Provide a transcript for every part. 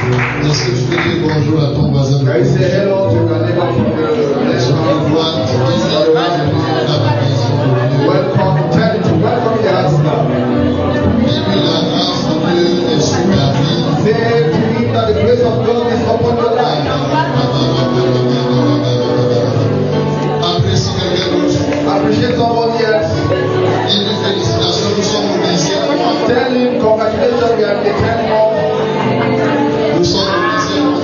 Est-ce que tu peux dire bonjour à ton voisin? Can you say hello to your neighbor from the next one? Welcome, tell him to welcome your house now. Dis-lui la grâce de Dieu est sur ta vie. Say to him that the grace of God is upon your life. Apprécie quelqu'un d'autre. Appreciate somebody else. Dis-lui félicitations, nous sommes au 10e mois. Tell him congratulations, we are the 10th month. Nous sommes au 10e mois.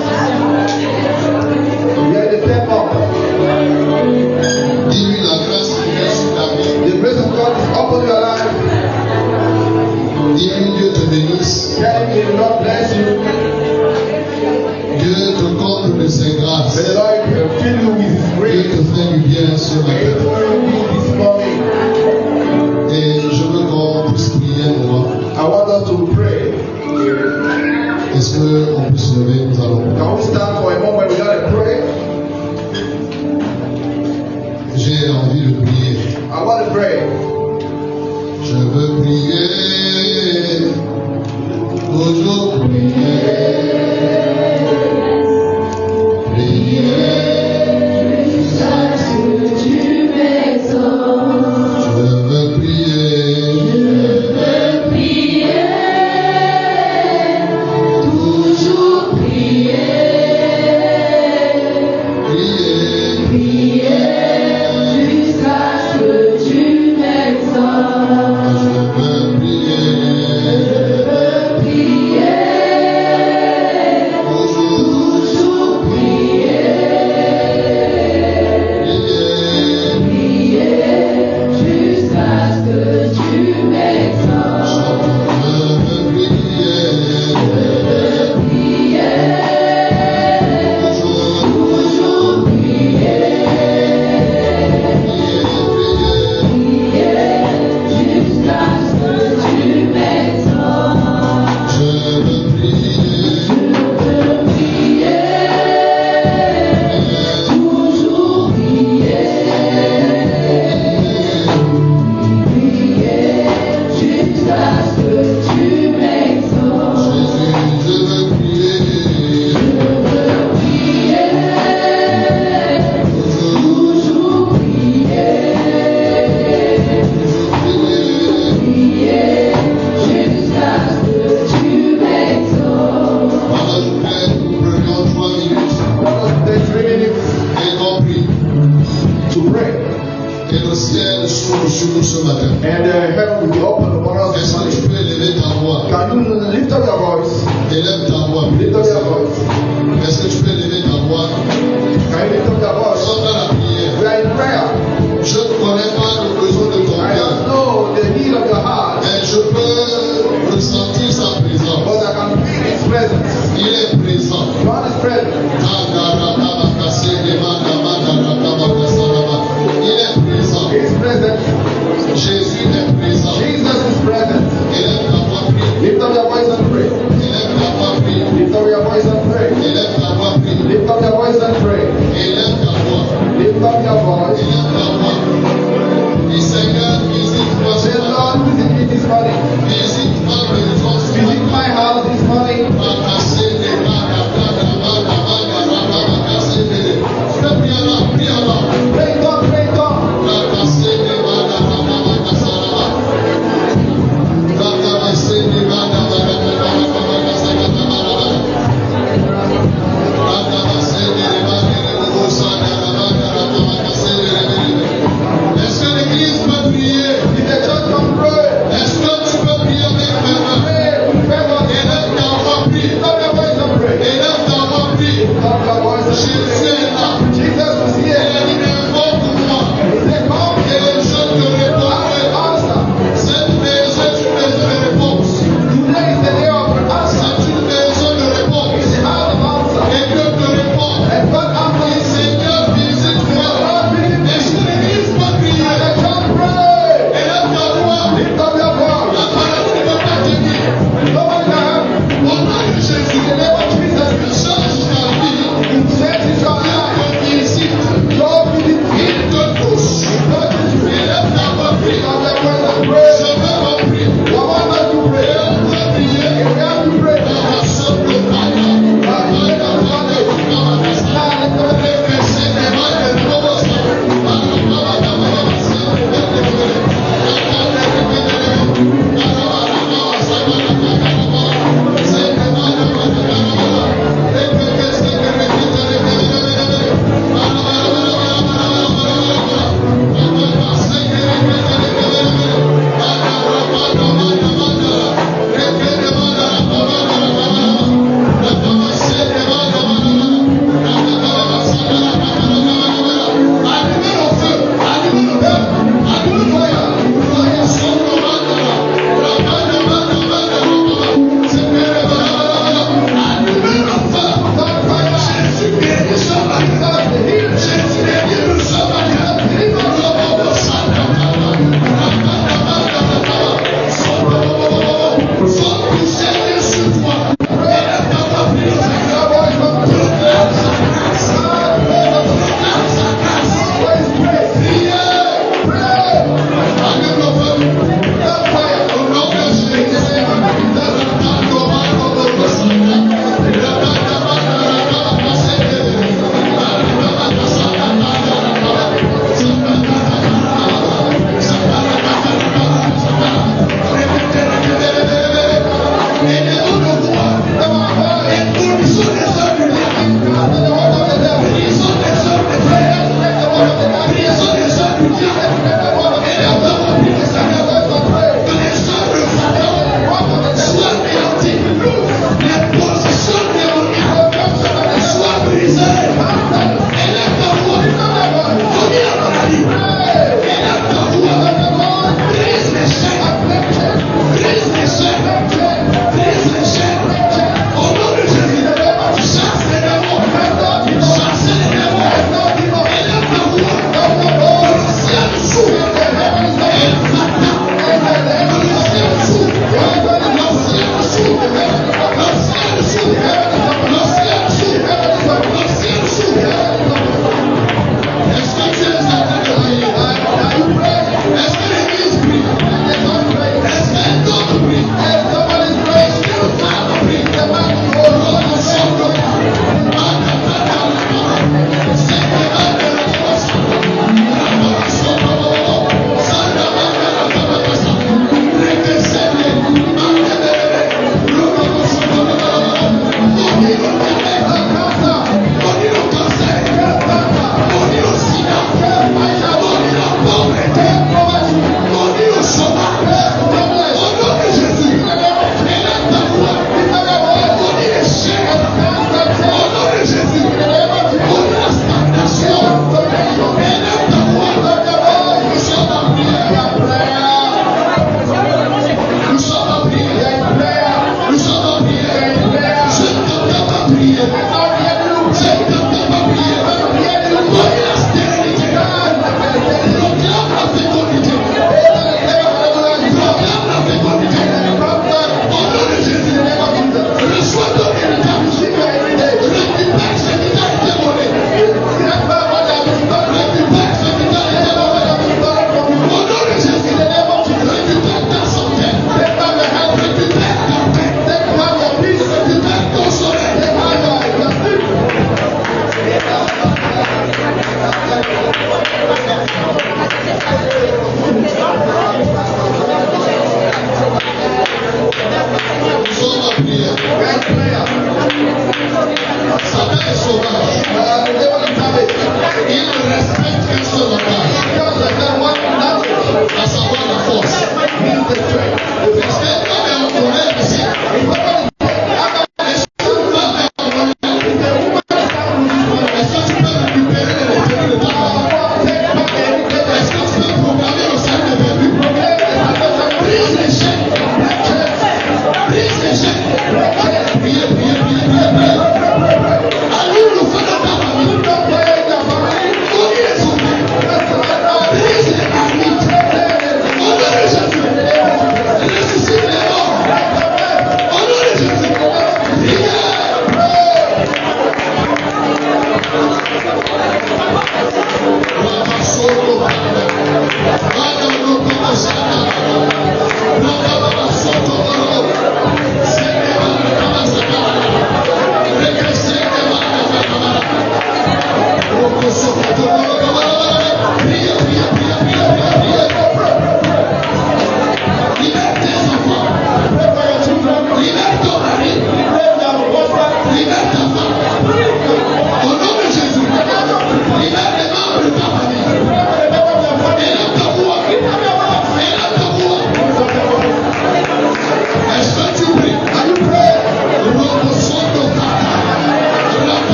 We are the 10th month. Dis-lui la grâce de Dieu est sur ta vie. The grace of God is upon your life. Dis-lui Dieu te bénisse. Tell him may the Lord bless you. Dieu te comble de ses grâces. May the Lord fill you with His Dieu grace. te fait du bien ce May He matin. fill you this morning. Et je veux qu'on puisse prier un moment. I want us to pray. Est-ce qu'on peut se lever? Nous allons. Can we stand for a moment? We gotta pray. J'ai envie de prier. I want to pray. Je veux prier. Toujours prier. Prier. Je veux prier.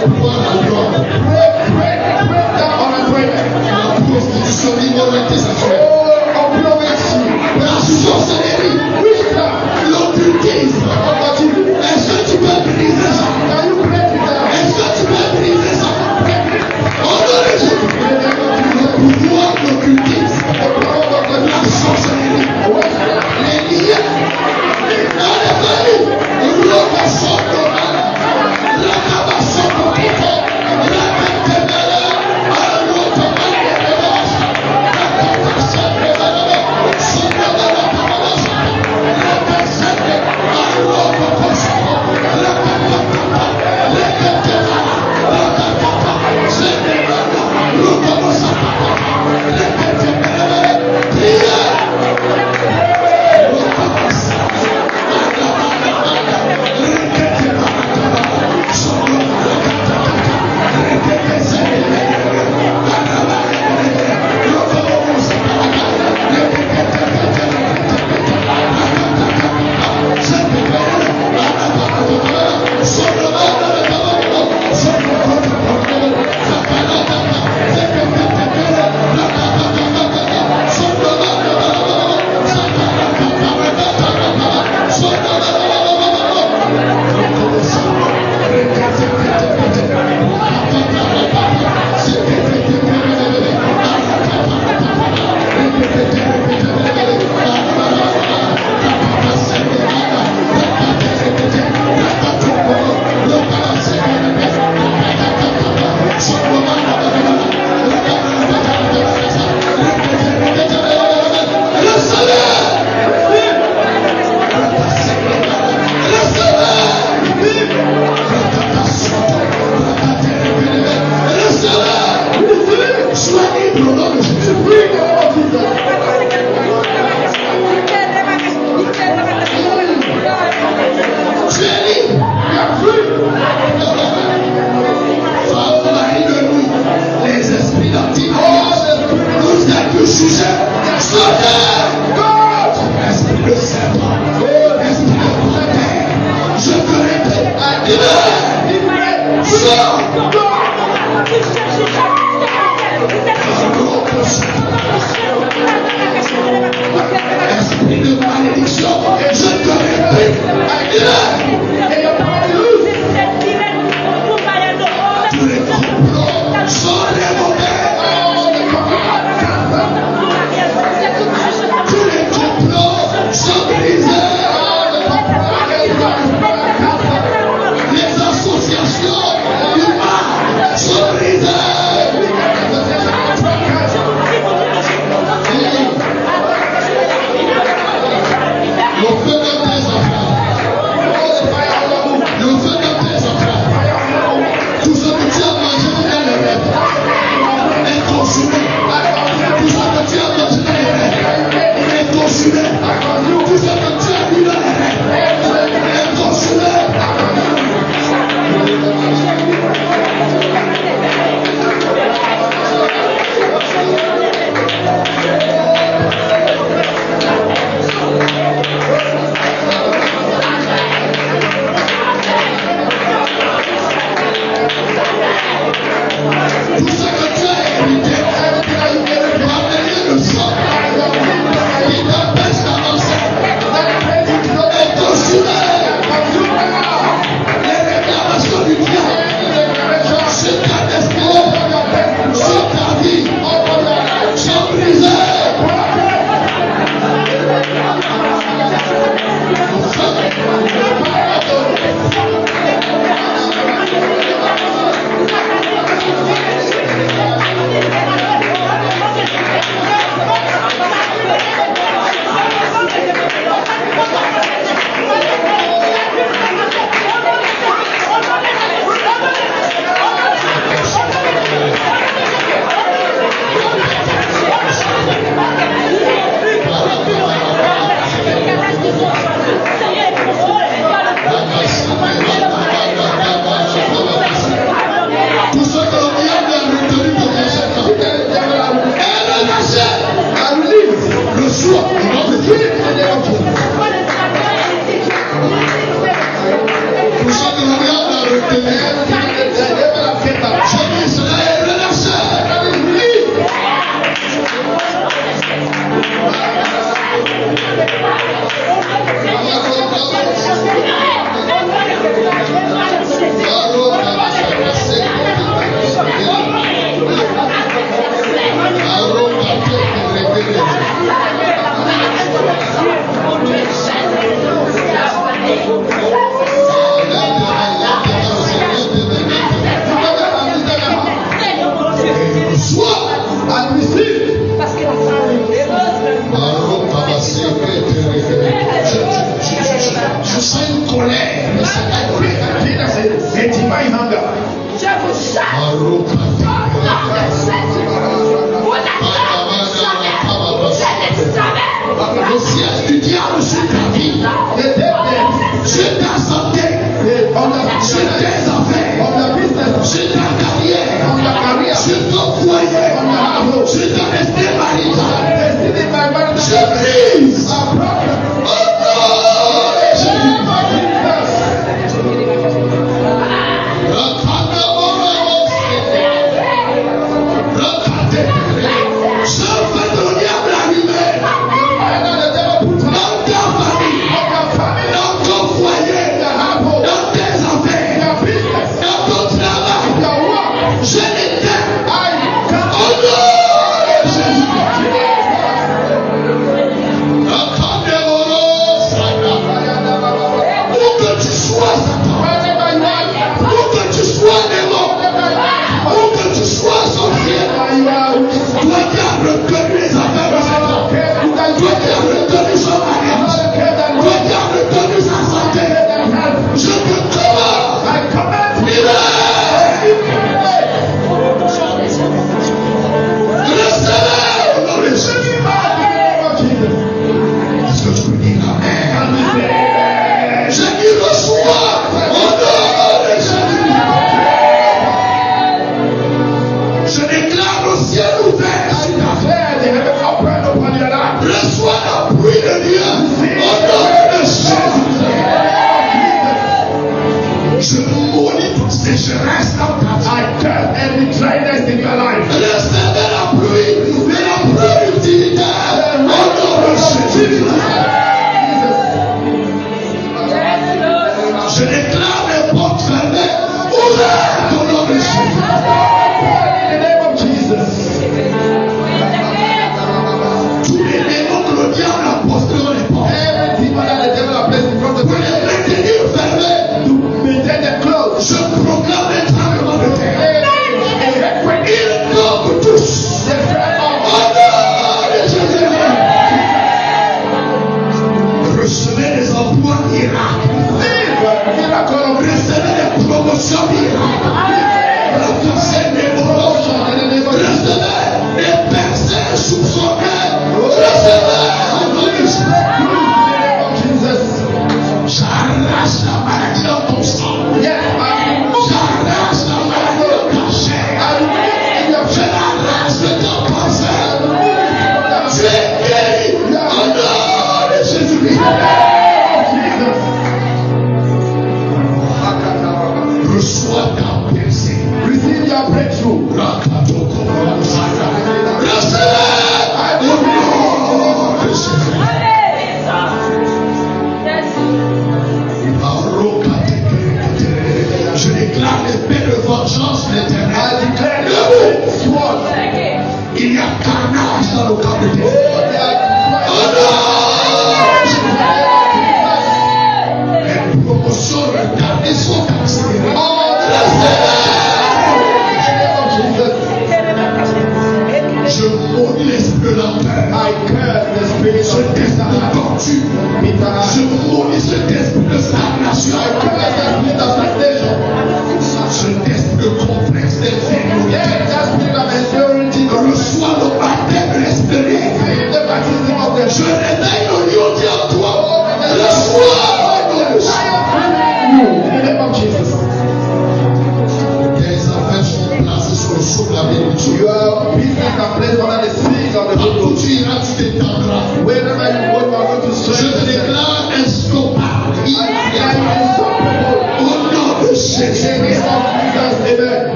pouvoir la gloire. Break down on a prayer. La prostitution, l'immoralité sexuelle. Oh, employment. La sorcellerie. Witchcraft. L'occultisme. Est-ce que tu peux briser ça? Can you break it down? Est-ce que tu peux briser ça? On doit résoudre le pouvoir de l'occultisme, la sorcellerie, les liens dans les familles. L'autre sort la cabasson pour quitter, la cantemela, à l'autre manière de l'os, la cabasson de la son de la cabasson, la personne à l'autre poste, la cabasson, la cantemela, la cabasson, c'est des balles, l'autre poste, la cantemela, prière, l'autre poste, Le siège du diable sur ta vie, sur ta santé, sur tes affaires, sur ta carrière, sur ton foyer, sur ton destin marital. Je brise.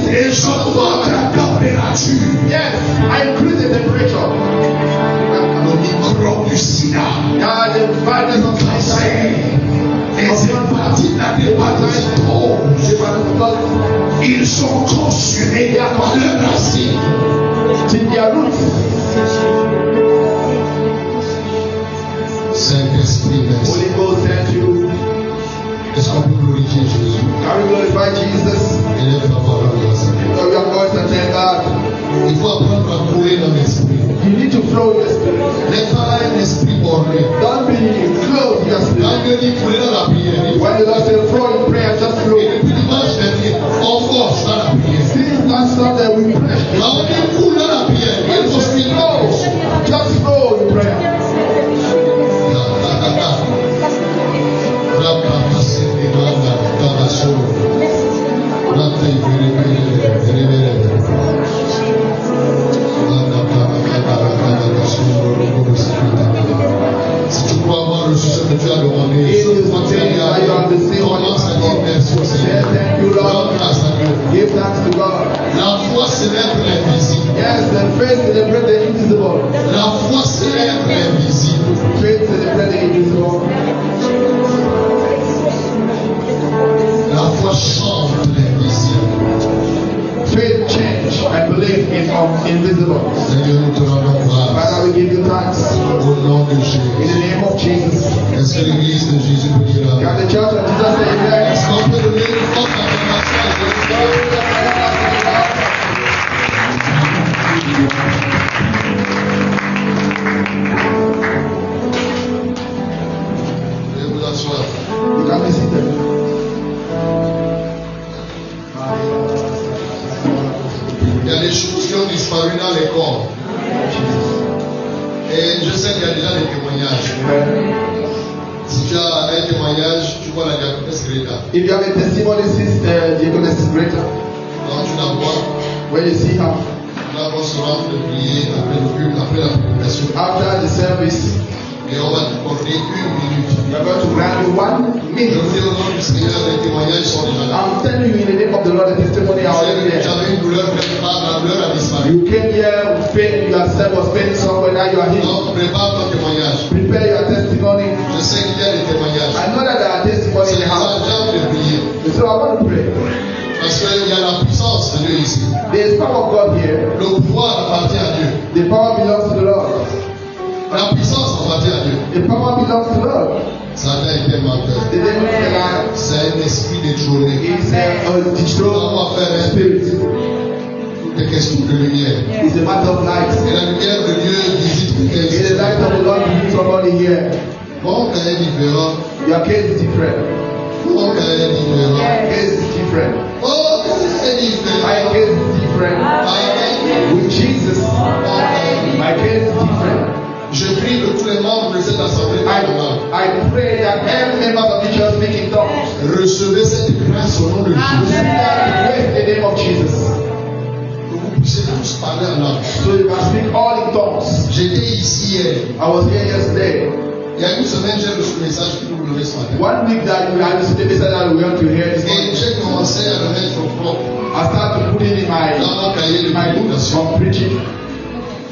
Et je vois ta température. température. Yes, I increase the temperature. Le microbe du sida, Now the virus le of cancer, cancer, les hépatites, la hépatite, ils sont consumés par leur racine. in their roots. Saint-Esprit, merci. Holy Ghost, thank you. Est-ce qu'on peut glorifier Jésus? Can we glorify Jesus? Élève la parole de la Sainte. So we are going to thank God. Il faut apprendre à couler dans l'esprit. You need to flow in the spirit. N'aie pas un esprit borné. Don't be close in your spirit. Quand Dieu dit couler dans la prière, il faut When the Lord says flow in prayer, just flow. et depuis dimanche dernier, on force dans la prière. Since last Sunday we pray. Quand on dit coule dans la prière, il faut suivre la prière. Just flow in prayer. Si tu crois avoir reçu ce que tu as demandé, commence à dire merci au Seigneur. Rends grâce à Dieu. Give thanks to God. La foi célèbre l'invisible. Yes, the faith celebrate the invisible. La foi célèbre l'invisible. Faith celebrate the invisible. La foi chante l'invisible. Faith change and believe in invisible. Seigneur, nous te rendons grâce. Father, we give you thanks Au nom de in Jésus. the name of Jesus. Est-ce que l'église de Jésus peut dire Can amen? the church of Jesus say amen? Est-ce qu'on peut donner une forte acclamation à Jésus? Veuillez vous asseoir. You can be seated. Il y a des choses qui ont disparu dans les corps. Et je sais qu'il y a déjà des témoignages. Si tu as un témoignage, tu vois la diaconesse Greta. If you have a testimony, sister, Diaconess is greater. Quand tu la vois, When you see her on va se rendre de prier après le culte, après la prédication. after the service, Et on va t'accorder 1 minute. we are going to grant you 1 Je minute. vous dis au nom du Seigneur, les témoignages sont déjà là. I'm telling you in the name of the Lord, the testimony are already there. J'avais une douleur quelque part, la douleur a disparu. You came here with pain, yourself was pain somewhere, now you are healed. Donc prépare ton témoignage. Prepare your testimony. Je sais qu'il y a des témoignages. I know that there are testimonies in C'est the house. l'agent de prier. So I want to pray. Parce qu'il y a la puissance de Dieu ici. There is power of God here. Le pouvoir appartient à Dieu. The power belongs to the Lord. La puissance appartient à Dieu. The power belongs to the Lord. Satan était menteur. The devil is a liar. C'est un esprit détrôné. He's a On destroyer va faire un spirit. toutes les questions de lumière. It's a matter of light. Et la lumière de Dieu visite In the quelqu'un. light of the Lord, you meet somebody here. Mon cas est différent. Your case is different. Mon cas est différent. Your case is different. Oh, c'est My différent. case is different. With Jesus, my case is different. Je prie que tous les membres de cette assemblée nationale I pray that every member of the church speak in tongues. recevez cette grâce au nom de Receive Jésus. that grace in the name of Jesus. Que vous puissiez tous parler en langue. So you can speak all in tongues. J'étais ici hier. I was here yesterday. Il y a une semaine, j'ai reçu le message que vous l'avez ce matin. 1 week that I received the message that we want to hear this Et morning. j'ai commencé à le mettre au propre I started to put it in dans mon cahier de my book méditation. of preaching.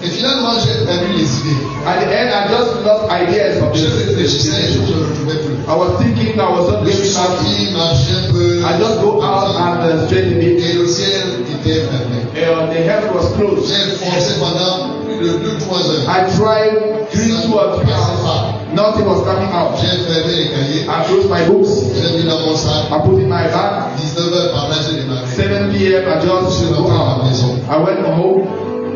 Et finalement, j'ai perdu les idées. At the end, I just lost ideas of Je this. réfléchissais, je ne retrouvais plus. I was thinking, I was not Je suis getting out. sorti, marchais un peu. I just go out and straighten it. Et le ciel était fermé. The heaven was closed. J'ai foncé pendant plus de 2-3 heures. I tried 3 or 3 hours. Nothing was coming out. J'ai fermé les cahiers. I closed my books. J'ai mis dans mon sac. I put in my bag. 19 heures par là, j'ai démarré. 7 p.m. I just go out. I went home.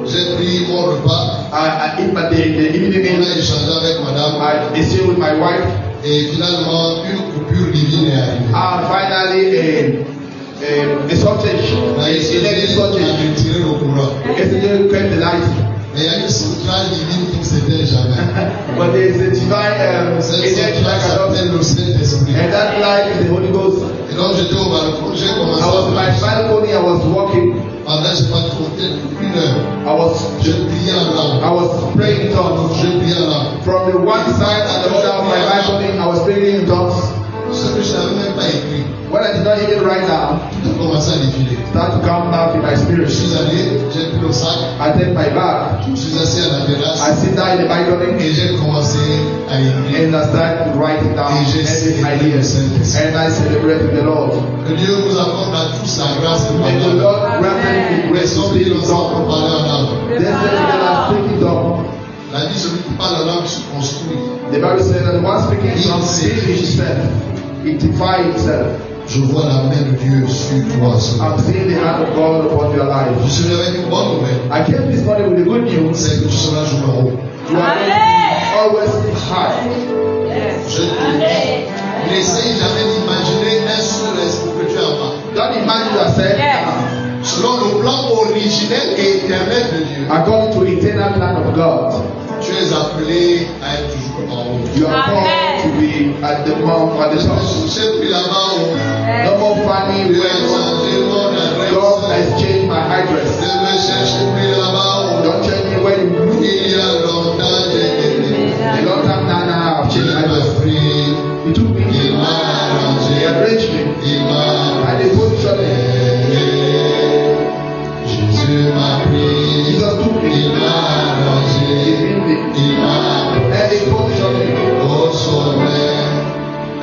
J'ai pris mon repas. I eat my the On evening. a échangé avec madame. I stayed with my wife. Et finalement, une coupure divine est arrivée. And finally, a sausage. La A SCG sausage. a retiré le courant. Yesterday came the light. Mais il y a une centrale divine qui ne s'éteint jamais. But there is a divine Cette energy centrale that cannot. s'appelle le Saint-Esprit. And that light is the Holy Ghost. Et donc j'étais au balcon, j'ai commencé I was on my à marcher. balcony. I was walking. Pendant, je pas compté 1 heure. Je priais en langue. I was praying in tongues. Je priais en langue. From the one side and the other of my balcony, I was praying in tongues. Ce que je n'avais même pas écrit, When I did not even write down, tout a commencé à défiler. start to come out in my Je spirit. suis allé, j'ai pris le sac. I take my bag. Je suis assis à la terrasse I sit down in the et balcony j'ai commencé à écrire. and I start writing down Et j'ai every célébré le idea. Saint-Esprit. And I celebrate with the Lord. Que Dieu vous accorde à tous la grâce de May the parler. Lord grant me the Les grace to hommes speak qui in nous ont tongues. parlé en langue. Then that I speak in tongues. La vie, celui qui parle en langue se construit. The Bible says that the one speaking in tongues builds himself. It defies himself. Je vois la main de Dieu sur toi. ce I'm matin. seeing the hand of God upon your life. Je suis avec une bonne nouvelle. I came this morning with the good news. C'est que tu seras numéro. You are always high. Je n'essaye jamais d'imaginer un seul esprit que tu as pas. Don't imagine yourself Selon le plan originel et éternel de Dieu, according to the eternal plan of God. tu es appelé à être toujours en haut. You are called to be at the mount, at the top. Je ne sais plus là-bas où No more funny tu as way. changé mon God adresse. has changed my address. Ne me cherche plus là-bas où Don't change me where you look. il y a longtemps j'ai été. A long time now I've changed Il my m'a address. pris, He took me. il m'a He arrangé, arranged me. il m'a And they positioned me. Jésus m'a pris, Jesus took il me. m'a He arrangé, pinned me. il m'a And they positioned me. au soleil.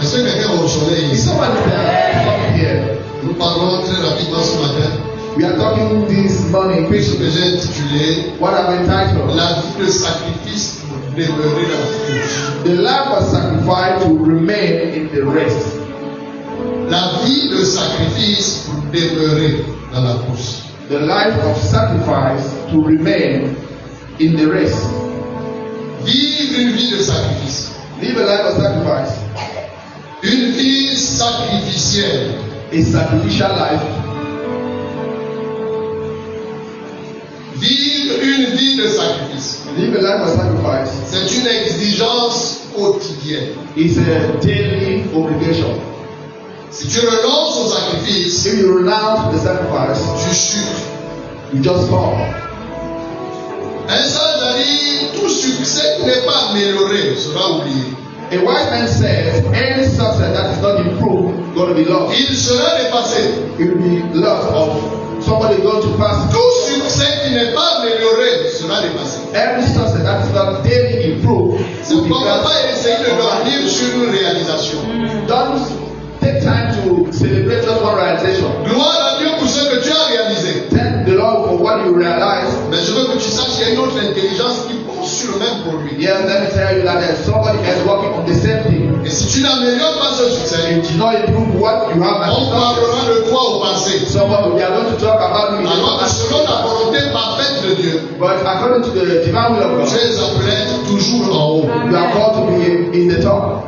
Est-ce que quelqu'un est au soleil Is ici? someone there? Here. Nous parlons très rapidement ce matin We are talking this morning de ce quickly. que j'ai intitulé What I've entitled La vie de sacrifice pour demeurer dans la course. The life of sacrifice to remain in the rest. La vie de sacrifice pour demeurer dans la course. The life of sacrifice to remain in the rest. Vivre une vie de sacrifice. Live a life of sacrifice. Une vie sacrificielle. A sacrificial life. Vivre une vie de sacrifice. Live a life of sacrifice. C'est une exigence quotidienne. It's a daily obligation. Si tu renonces au sacrifice, If you renounce the sacrifice, tu chutes. you just fall. Un sage a dit, tout succès qui n'est pas amélioré sera oublié. A wise man says, any success that is not improved is going to be lost. Il sera dépassé. It will be lost of somebody going to pass. Tout succès qui n'est pas amélioré sera dépassé. Every success that is not daily improved C'est will be pourquoi lost. pas essayer de dormir sur une réalisation. Don't take time to celebrate just one realization. Gloire à Dieu pour ce que tu as réalisé. Thank the Lord for what you realize. Mais je veux que tu saches qu'il y a une autre intelligence qui pense sur le même produit. Yes, let me tell you that there's somebody else working on the same thing. Et si tu n'améliores pas ce succès, If you not improve what you have as on a parlera de toi au passé. someone we are going to talk about you. Alors que selon la volonté parfaite de Dieu, But according to the divine will of tu God, es appelé à être toujours en haut. you are called to be in the top.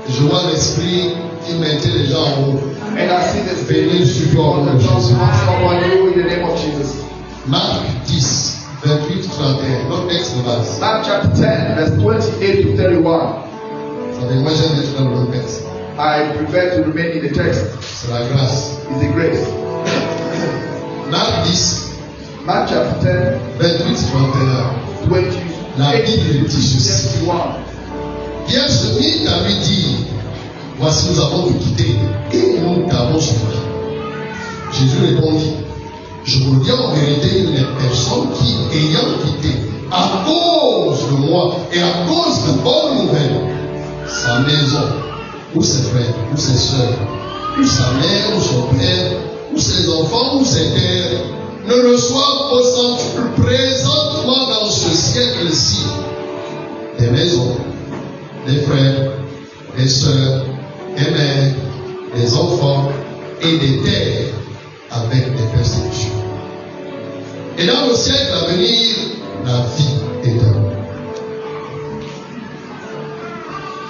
Je vois l'esprit qui mettait les gens en haut. And I see the spirit Béni sur toi au nom on de the top Jésus. of someone new in the name of Jesus. Marc 10, 28, 31. Notre texte de base. Mark chapter 10, verse 28 to 31. Ça fait moi j'aime être dans le texte. I prefer to remain in the text. C'est la grâce. It's the grace. Marc 10, Mark chapter 28, 31. 10, 28 La Bible dit ceci. 31. Pierre se mit à lui dire, voici nous avons tout quitté et nous t'avons suivi. Jésus répondit, je vous le dis en vérité, les personnes qui, ayant quitté, à cause de moi et à cause de bonne nouvelle, sa maison, ou ses frères, ou ses soeurs, ou sa mère, ou son père, ou ses enfants, ou ses terres, ne reçoivent au centuple présentement dans ce siècle-ci des maisons, des frères, des sœurs, des mères, des enfants et des terres avec des persécutions. Et dans le siècle à venir, la vie éternelle.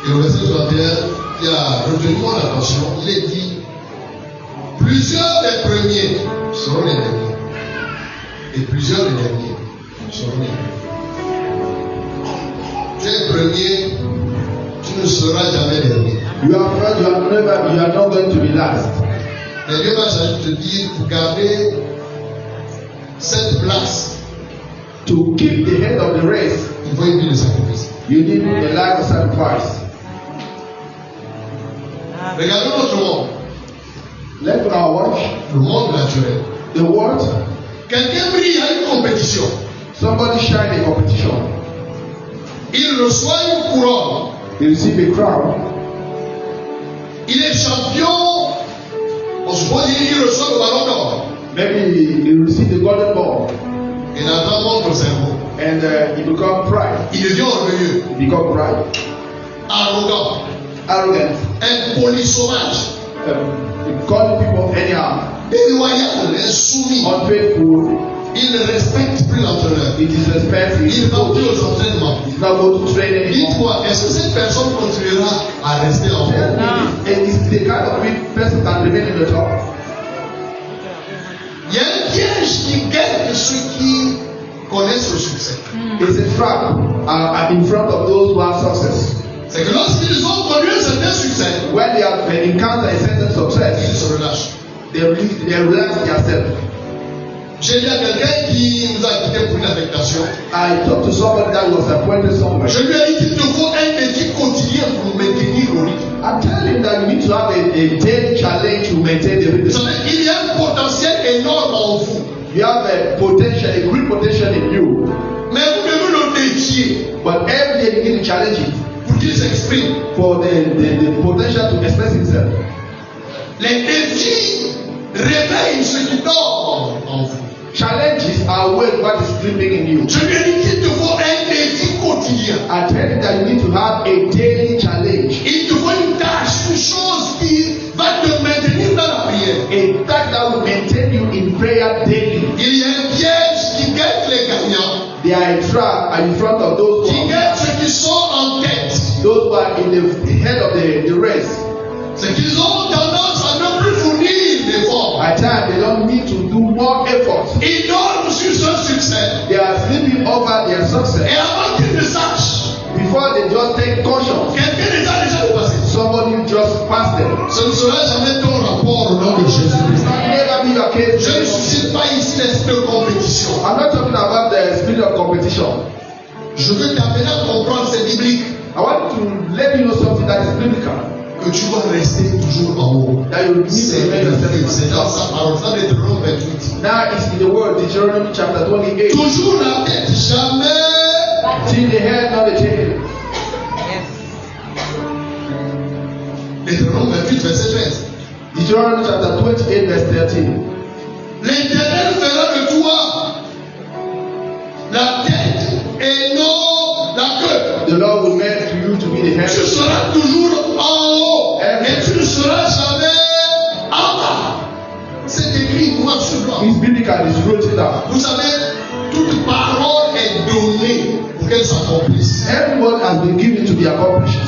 Et au verset 31, qui a retenu mon attention, il est dit, plusieurs des premiers seront les derniers. Et plusieurs des derniers seront les derniers. Tu es premier, tu ne seras jamais dernier. You are first, you are not going to be last. Mais Dieu va te dire, pour garder cette place, To keep the head of the race, il faut une vie de sacrifice. you need a life of sacrifice. Regardons notre monde, Let our watch le monde naturel. the world. Quelqu'un brille à une compétition. Somebody shine a competition. Il reçoit une couronne. He receive a crown. Il est champion. On suppose qu'il reçoit le ballon d'or. Maybe he receive the golden ball. Il entend montre le cerveau. And he become pride. Il devient orgueilleux. He become pride. Arrogant. Arrogant. Impoli sauvage. He call people anyhow. Déloyal, insoumis. Unfaithful. Il ne respecte plus l'entraîneur. He disrespects his Il ne va plus aux entraînements. He's not going to train anymore. Dites-moi, est-ce que cette personne continuera à rester en haut? And it's the kind of person that remain in the top. Il y a un piège qui guette ceux qui connaissent le succès. It's a trap in front of those who have success. C'est que lorsqu'ils ont connu un certain succès, When they have encountered a certain ils success, se relâchent. they relax themselves. J'ai dit à quelqu'un qui nous a quittés pour une affectation. I talked to somebody that was appointed somewhere. Je lui ai dit qu'il te faut un défi quotidien pour maintenir le rythme. I tell him that you need to have a daily challenge to maintain the Vous rhythm. savez, il y a un potentiel énorme en vous. You have a potential, a great potential in you, Mais vous devez le défier but every day you need to challenge it pour qu'il s'exprime. for the potential to express himself. Les défis réveillent ce qui dort en vous. Challenges awake what is sleeping in you. Je lui ai dit qu'il te faut un défi quotidien. I tell you that you need to have a daily challenge, Il te faut une tâche, une chose qui va te maintenir dans la prière. a task that will maintain you in prayer daily. Il y a un piège qui guette les gagnants, They are a trap in front of those qui who are, guette ceux qui sont en tête. those who are in the head of the race. C'est qu'ils ont tendance à ne plus fournir d'efforts. At times they don't need to do more effort. Ils dorment sur ce succès. They are sleeping over their Et success avant qu'ils ne sachent, before they just take conscience. quelqu'un les a déjà dépassés. Somebody just pass them. Ce ne sera jamais ton rapport au nom de Jésus-Christ. Never be your case. Je ne suscite pas ici l'esprit de compétition. I'm not talking about the spirit of competition. Je veux t'amener à comprendre, c'est biblique, I want to let you know something that is biblical. que tu dois rester toujours en haut. That you need to C'est remain yourself. c'est dans sa parole. Ça, Deutéronome 28. Now it's in the word, Deuteronomy chapter 28. Toujours la tête, jamais. Till the head, not the tail. Deutéronome 28, verset 13. Deuteronomy chapter 28, verse 13. L'Éternel fera de toi la tête et non la queue. The Lord will make you to be the head. Tu seras toujours en haut et tu ne seras jamais en bas. C'est écrit noir sur blanc. It's biblical, it's written down. Vous savez, toute parole est donnée pour qu'elle s'accomplisse. Every word has been given to be accomplished.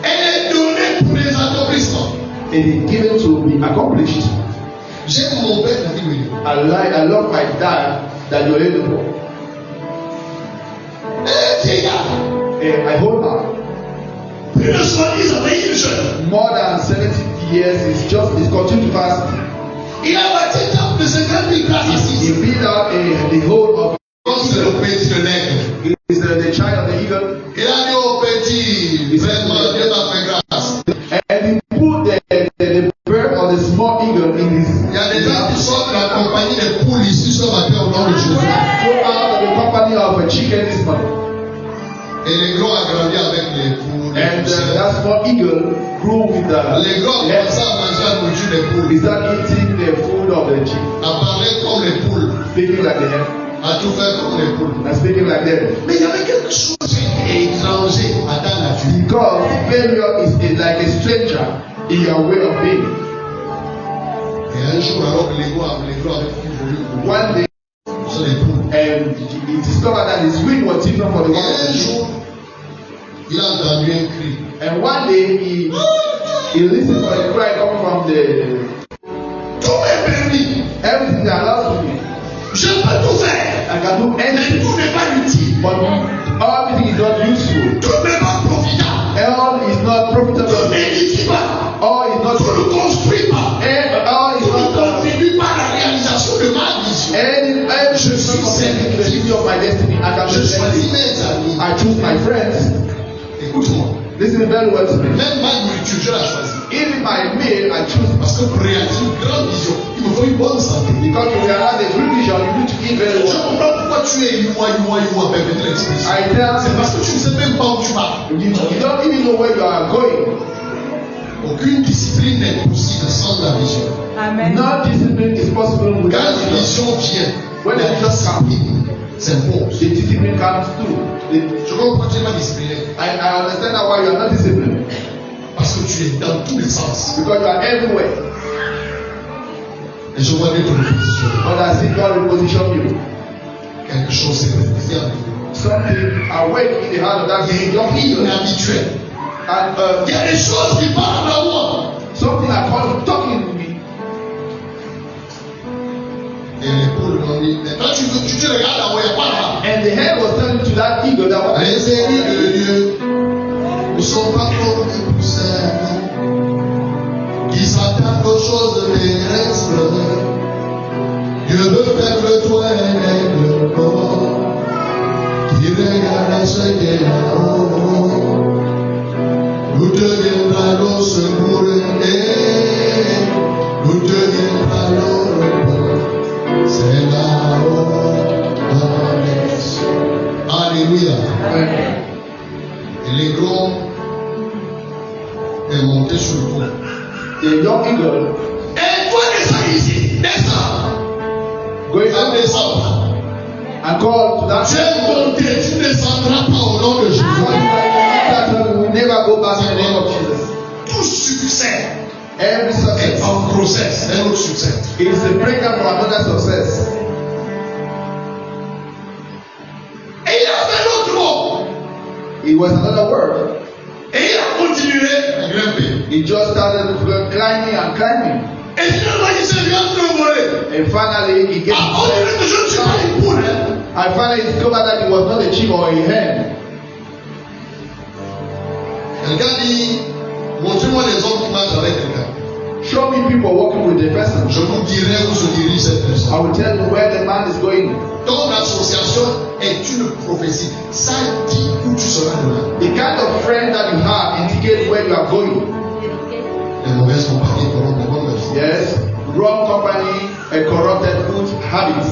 Elle est donnée pour les accomplissements. It is given to be accomplished. J'aime mon père David William. I love my dad that you're able to. I hold her. Plus de 70 ans, il est jeune. More than 70 years, it's continued to fast. Il a bâti un temple de 50 000 places He assises. built out the whole of. Comme c'est le petit de nègre. He is the child of the eagle. Il a dit au petit, vraiment, Dieu t'a fait grâce. And he put the bird or the small eagle in his. Il y a des gens qui sortent de la compagnie des poules ici ce matin au nom de Jésus. Go out of the company of a chicken this morning. Et les gros a grandi avec les poules. And that small eagle grew with Les gros ont the. commencé à manger la nourriture des poules. He started eating the food of the chicken, À parler comme les poules. speaking like the hen, À tout faire comme les poules. and speaking like them. Mais il y avait quelque chose d'étranger à ta nature. Because failure is like a stranger in your way of being. Et un jour, alors que les gros avec qui je vis, One day, sont les poules. and he discovered that his wing was different from the Et one of un the sheep. jour, il a entendu un cri. And one day he listened for a cry coming from the Tout m'est permis. everything that allows to be. Je peux tout faire. I can do Mais anything, tout n'est pas utile. but everything is not useful. Tout n'est pas profitable. All is not Tout profitable. n'édifie pas. All is not Tout ne construit pas. and all is Tout ne not contribue pas à la réalisation de ma vision. every Je suis to the city of my destiny. I can Je do choisis anything. mes amis. I choose my friends. Écoute-moi. Listen very well to me. Même ma nourriture, je la choisis. Even my male, I choose Parce que pour réaliser une grande vision, il me faut une bonne santé. because you realize the good vision, you need to eat very Je well. comprends pourquoi tu es moi, permettez l'expression. I tell C'est parce que tu ne sais même pas où tu vas. you don't even know where you are going. Aucune discipline n'est possible sans la vision. Amen. No discipline is possible Quand without la vision. vision vient, When the la vision comes, discipline s'impose. the discipline comes too. Je comprends pourquoi tu n'es pas discipliné. I understand now why you are not disciplined. Parce que tu es dans tous les sens. Because you are everywhere. Et je vois bien ton opposition. But I see God will position you. Quelque chose s'est précisé avec nous. Something awake in the heart of that young eagle. Inhabituel. And Il y a des choses qui parlent à moi. something I call talking to me. Et l'épaule m'ont dit, mais toi tu regardes là-haut, il n'y a pas là. And the head was telling to that eagle that was Les ennemis de Dieu ne sont pas comme des poussins qui s'attardent aux choses terrestres. Dieu veut faire de toi un aigle mort qui regarde ce qu'il y a là-haut. Nous te viendrons au secours et nous te viendrons au repos. C'est là-haut dans les cieux. Alléluia. Et l'aiglon est monté sur le pont. the young eagle Et toi, descends ici, descends. going Ne up descends pas. and called to that Tu es monté, tu ne descendras pas au nom de Jésus. that will never go back in the name of Jesus. Tout succès Every est success en grossesse, un autre succès. is a breakdown for another success. Et il a fait l'autre mot. It was another word. Et il a continué à grimper. He just started climbing and climbing. Et finalement, il s'est vu en train de voler. And finally, he gets Ah, on dirait que je ne suis pas une poule. Hein. and finally discovered that it was not a chick or a hen. Quelqu'un dit, montrez-moi les hommes qui marchent avec quelqu'un. Show me people walking with the person. Je vous dirai où se dirige cette personne. I will tell you where the man is going. Ton association est une prophétie. Ça dit où tu seras demain. The kind of friend that you have indicates where you are going. Les mauvaises compagnies corrompent les bonnes personnes. Yes, wrong company, a corrupted good habits.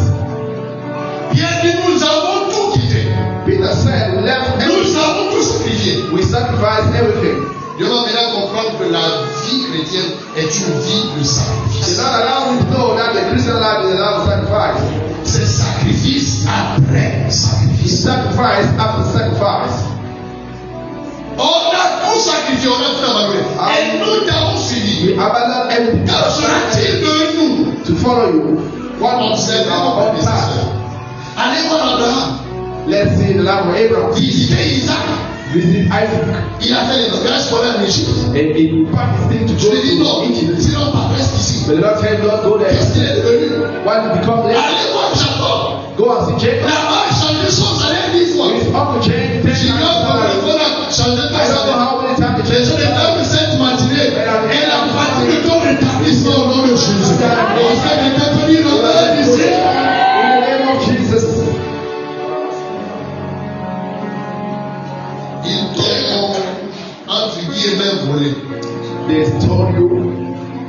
Pierre dit, nous avons tout quitté. Peter said, we left Nous everything. avons tout sacrifié. We sacrificed everything. Dieu va maintenant comprendre que la vie chrétienne est une vie de He sacrifice. not allow me to know that the Christian life is a life of sacrifice. C'est sacrifice après He sacrifice. sacrificed after sacrifice. On a tout sacrifié, on a tout abandonné. Et nous t'avons suivi. We abandoned everything Que sera-t-il de nous? to follow you. What On is sait our pas own path? Allez voir Abraham. Let's see the life of Abraham. Visiter Isaac. Visit Isaac. Il a fait les bagages pour aller en Égypte. And he packed his thing to Je go lui dis non, to Egypt. sinon pas reste ici. But the Lord said, Lord, go there. Qu'est-ce qu'il est devenu? When he becomes there, Allez voir Jacob. go and see Jacob. Là-bas, il change les choses, allez 10 fois. His uncle changed 10 J'ignore comment le times. bon a changé I tout don't know ça. how many times he Les changed gens it. de cette matinée et la fatigue de ton rétablissement au nom de Jésus. On fait des détenus dans la ici. In the name of Jesus. Ils t'ont entre guillemets volé. They stole you.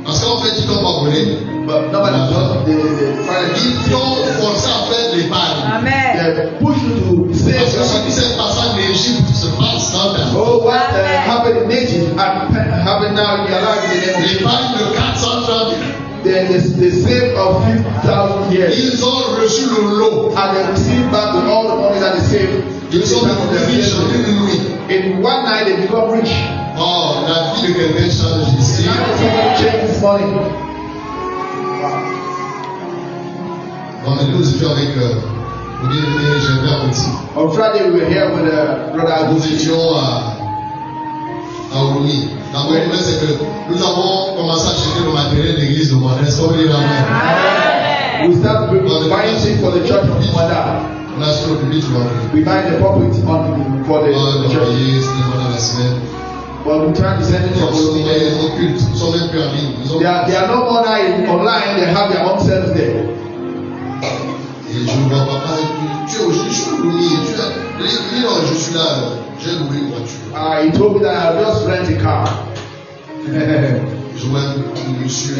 Parce qu'en fait, ils t'ont pas volé. But nobody does the final Ils t'ont forcé à faire l'épargne. Amen. They push you to save Parce que ce yourself. qui s'est passé en Égypte se passe dans ta vie. Oh, what happened in Egypt happened now in your life in the name of Jesus. L'épargne de 400 ans. The save of 50,000 years. Ils ont reçu le lot. And they received back all the money that they saved. Ils sont devenus riches en une nuit. In one night they become rich. Oh, la vie de quelqu'un change ici. Now somebody change this money. Vendredi, nous étions avec mon bien-aimé Gilbert Petit. On Friday we were here with Brother Nous Agusi. étions à Orumi. La bonne nouvelle, c'est que nous avons commencé à chercher le matériel d'église de moi. Est-ce qu'on veut dire amen? We start buying things for the church of Mada. On a acheté le public, tu vas voir. We buy the pulpit for On va the church. envoyer, c'était pendant la semaine. But we try to send it Ils from sont Olomide. au culte. Ils sont même plus en ligne. Ils ont... They are no more now online, they have their own service there. Et je ne vois pas. Tu es aujourd'hui, je suis Orumi. Il dit non, je suis là. J'ai loué une voiture. He told me that I'll just rent a car. Je Joël, monsieur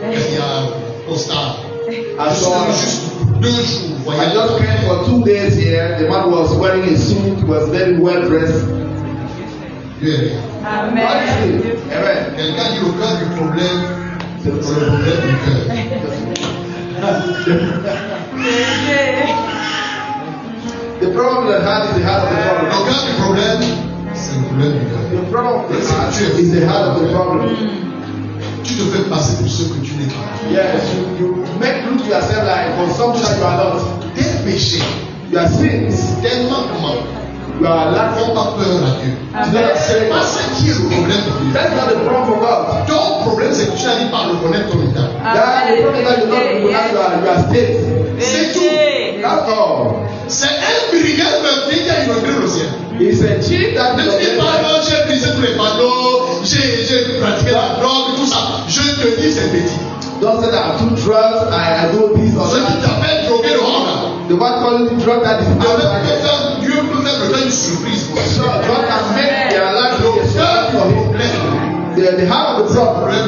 Gaillard, Costa. I saw Juste 2 jours, I voyez. just came for 2 days here. The man was wearing a suit, was very well dressed. Dieu est réel. Amen. Amen. Quelqu'un dit le cœur du problème, c'est le problème du cœur. The problem at heart is the heart of the Le problem. cœur du problème, c'est le problème du cœur. The problem of the heart is the heart of the problem. Tu te fais passer pour ce que tu n'es pas. Yes, you make look to yourself like for something that you are not. Tes péchés, Your sins, tellement comment your lack font pas peur à Dieu. C'est pas ça qui est le problème de Dieu. That's not the problem for God. Ton problème, c'est que tu n'arrives pas à reconnaître ton état. That the problem that you not recognize your state. C'est tout. That's all. C'est un brigade meurtrier qui a inauguré le ciel. It's a chief that Ne dis pas non, j'ai brisé tous les panneaux, j'ai pratiqué la drogue, tout ça. Je te dis, c'est petit. don't say that I took drugs, I do this or Ceux qui that. t'appellent drogué dehors là. The one calling the drug that is outside. Dieu peut faire le temps une surprise pour So ça. God can make their life be a surprise for him. The heart of the problem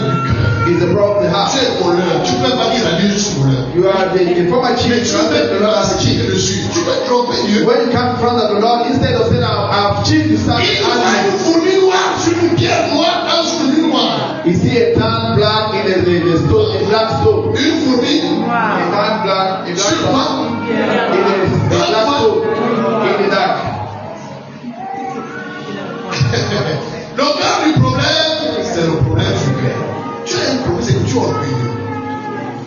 is the problem of the heart. Tu es voleur. Tu peux pas dire à Dieu, je suis voleur. You are the former chief. Mais tu peux The Lord as a chief. dessus. Tu peux tromper Dieu. When you come in front of the Lord, instead of saying, I've chief, you start Il voit asking. une fourmi noire sur une pierre noire dans une fourmi noire. You see a tan black in the stone, a black stone. Une fourmi A tan black, a black sur stone. quoi? In a black stone. In the dark. Le cœur du problème, c'est le problème du cœur. Tu as un problème, c'est que tu es orgueilleux.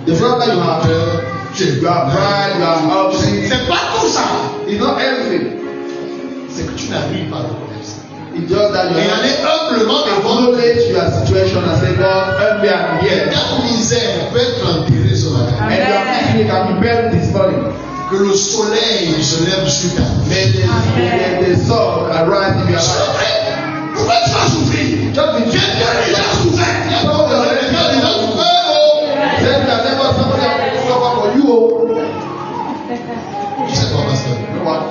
The problem that you have, Tu es you are pride, you are ugly. C'est pas tout ça. It's not everything. C'est que tu n'arrives pas à reconnaître ça. It's just that you Et have aller humblement devant acknowledge your situation and say, God, help me, I'm here. ta misère peut être enterrée ce matin. And your misery can be buried this morning. Que le soleil se lève sur ta vie. May the sun arise in your life. Pourquoi tu vas souffrir? Just be Quelqu'un a déjà souffert. Il y a pas de quelqu'un a déjà souffert. Oh. Say that never somebody has suffer for you. Oh. Tu sais quoi, pasteur? You know what?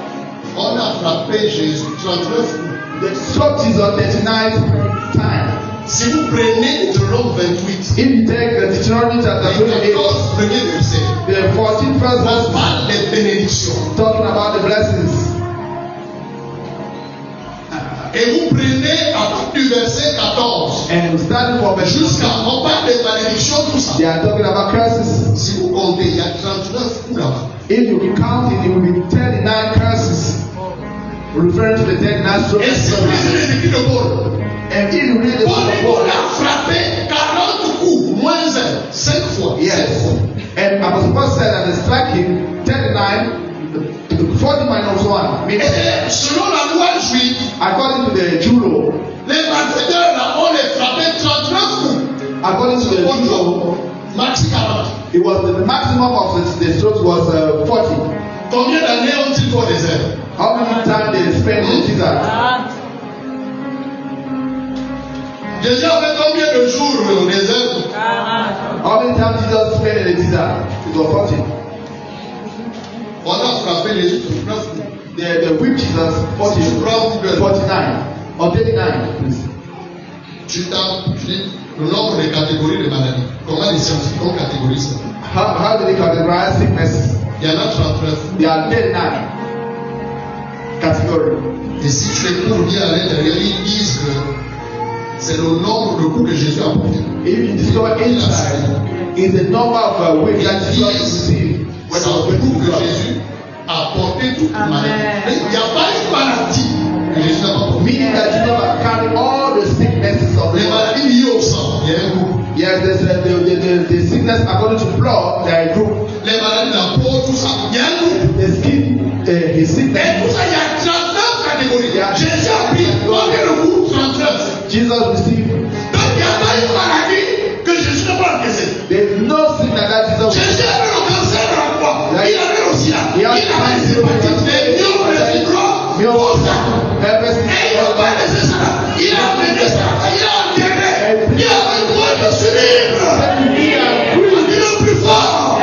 On a frappé Jésus 39 coups. They struck Jesus 39th time. Si vous prenez de l'homme 28, If you take the Deuteronomy chapter les 28, 14 premiers versets, the 14th verse on was parle des bénédictions. talking about the blessings. Et vous prenez à partir du verset 14 And starting from verse jusqu'à, on parle des malédictions, tout ça. they are talking about curses. Si vous comptez, il y a 39 coups là-bas. If you count it, it will be 39 curses. Referring to the 39 Et si vous lisez les écrits de Paul, And if you read the book of Paul Paul, a frappé 40 coups, moins 1, 5 fois. yes. And Apostle Paul said that they struck him 39, 40 minus 1. Meaning, Et selon la loi juive, according to the Jew law, les malfaiteurs là, on les frappait 39 coups. according to the Jew Au law, jour, maxi 40. it was the maximum of the strokes was 40. Combien d'années ont-ils fait au désert? How many times they spent in Jesus? Jésus a fait combien de jours au désert? How many times Jesus spent in the desert? It was 40. On a frappé les autres 9 coups. The whip Jesus 40, 49 or 39, please. Tu dis le nombre de catégories de maladies. Comment les scientifiques ont catégorisé ça? How do they categorize sicknesses? Il y en a 39. There are 39 categories. Et si tu les cours bien à l'intérieur, ils disent que c'est le nombre de coups que Jésus a porté. If you discover inside is the number of whips that Jesus received when C'est he was un going coup to que the cross. Jésus a porté toute Amen. maladie. Mais il n'y a pas une maladie que Jésus n'a pas portée. Meaning that Jesus has carried all the sicknesses of the Les world. maladies liées au sang, il y a un groupe. Yes, there's the sickness according to blood, there are a group. Les maladies de la peau, tout ça, il y a un groupe. The skin, his Et sickness. tout ça, il y a 39 catégories. Jésus a pris combien de coups? 39. Jesus received. Donc il n'y a pas une maladie que Jésus n'a pas encaissée. There's no sickness that Jesus Jésus avait le cancer de la peau. Il avait le sida. Il avait les hépatites, les myopes, les fibromes, tout ça. Et il n'a pas laissé ça. Il a amené ça. Il a enterré. Il a le droit de se libre. Il est plus fort.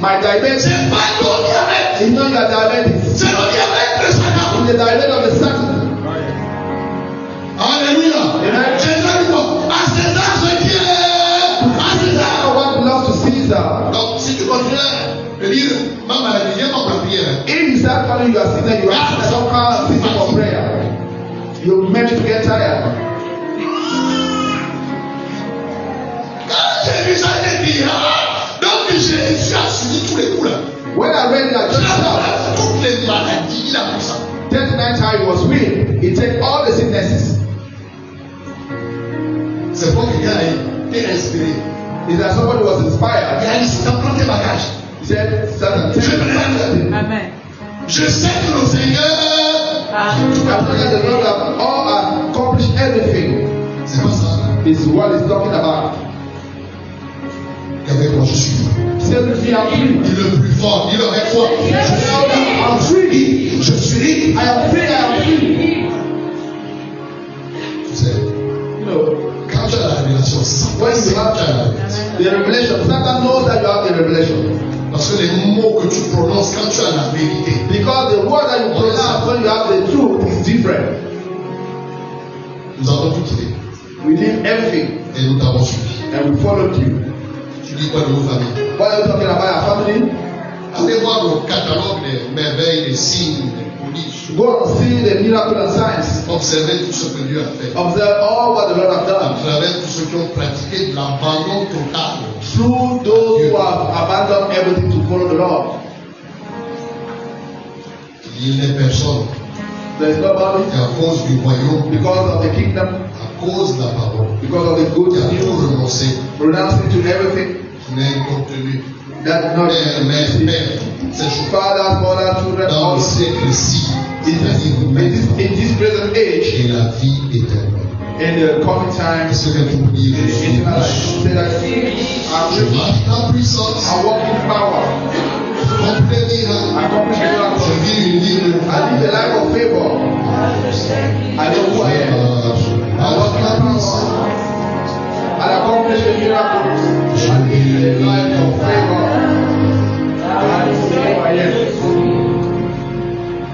My diabetes. C'est pas ton diabète. It's not your diabetes. C'est le diabète de Satan. It's the diabetes of the Satan. Alléluia. Amen. Jésus dit bon, à César ce qui est à César. What belongs to Caesar. Donc si tu continues de dire ma maladie, viens pas pour la prière. If you start calling your sinner, you have to stop calling sinner for prayer. You make to get tired. Quand j'ai vu ça, j'ai dit, donc Jésus a suivi tous les coups là. When I read that, Il a pris toutes les maladies, il a pris ça. 39 times he was weak. He take all the sicknesses. C'est pour quelqu'un a été inspiré. Is that somebody was Il inspired? a dit, c'est prends tes bagages. He said, Satan, take Je it. Amen. Je sais que le Seigneur, I know that the Lord have all accomplished everything. c'est pas ça. Is what he's talking about. Qu'avec moi je suis. Say with me, I'm free. Dis le plus fort, dis-le avec foi. I'm free. Je suis libre. I am free. I am free. Tu sais, You know, quand tu as la révélation, c'est when you have tu as la révélation. the revelation, Satan knows that you have the revelation. Parce que les mots que tu prononces quand tu as la vérité, Because the word that you pronounce when you have the truth is different. nous avons tout quitté We leave everything et nous t'avons suivi. and we followed you. Tu dis quoi de vos familles? What are you talking about your family? Allez voir le catalogue des merveilles, des signes, des prodiges. Go and see the miracle and signs. Observez tout ce que Dieu a fait. Observe all what the Lord has À done. travers tous ceux qui ont pratiqué de l'abandon total. Through those who have abandoned everything to follow the Lord. Il n'est personne There is nobody qui, à cause du royaume, because of the kingdom, à cause de la parole, because of the good qui a tout news, renoncé, renouncing to everything qui n'est contenu. that not Mère, c'est chaud. fathers, mothers, children, Dans all le siècle-ci, in c'est-à-dire this maintenant, present age, et la vie éternelle. in the coming time, Est-ce que quelqu'un peut dire in je suis eternal life, riche? say that Je marche dans la puissance, I walk in power, je comprends les miracles, I accomplish je miracles, vis une vie de I live a life of favor, I know who I am, I walk in power, I accomplish the miracles, I live a life of favor, I know who I am.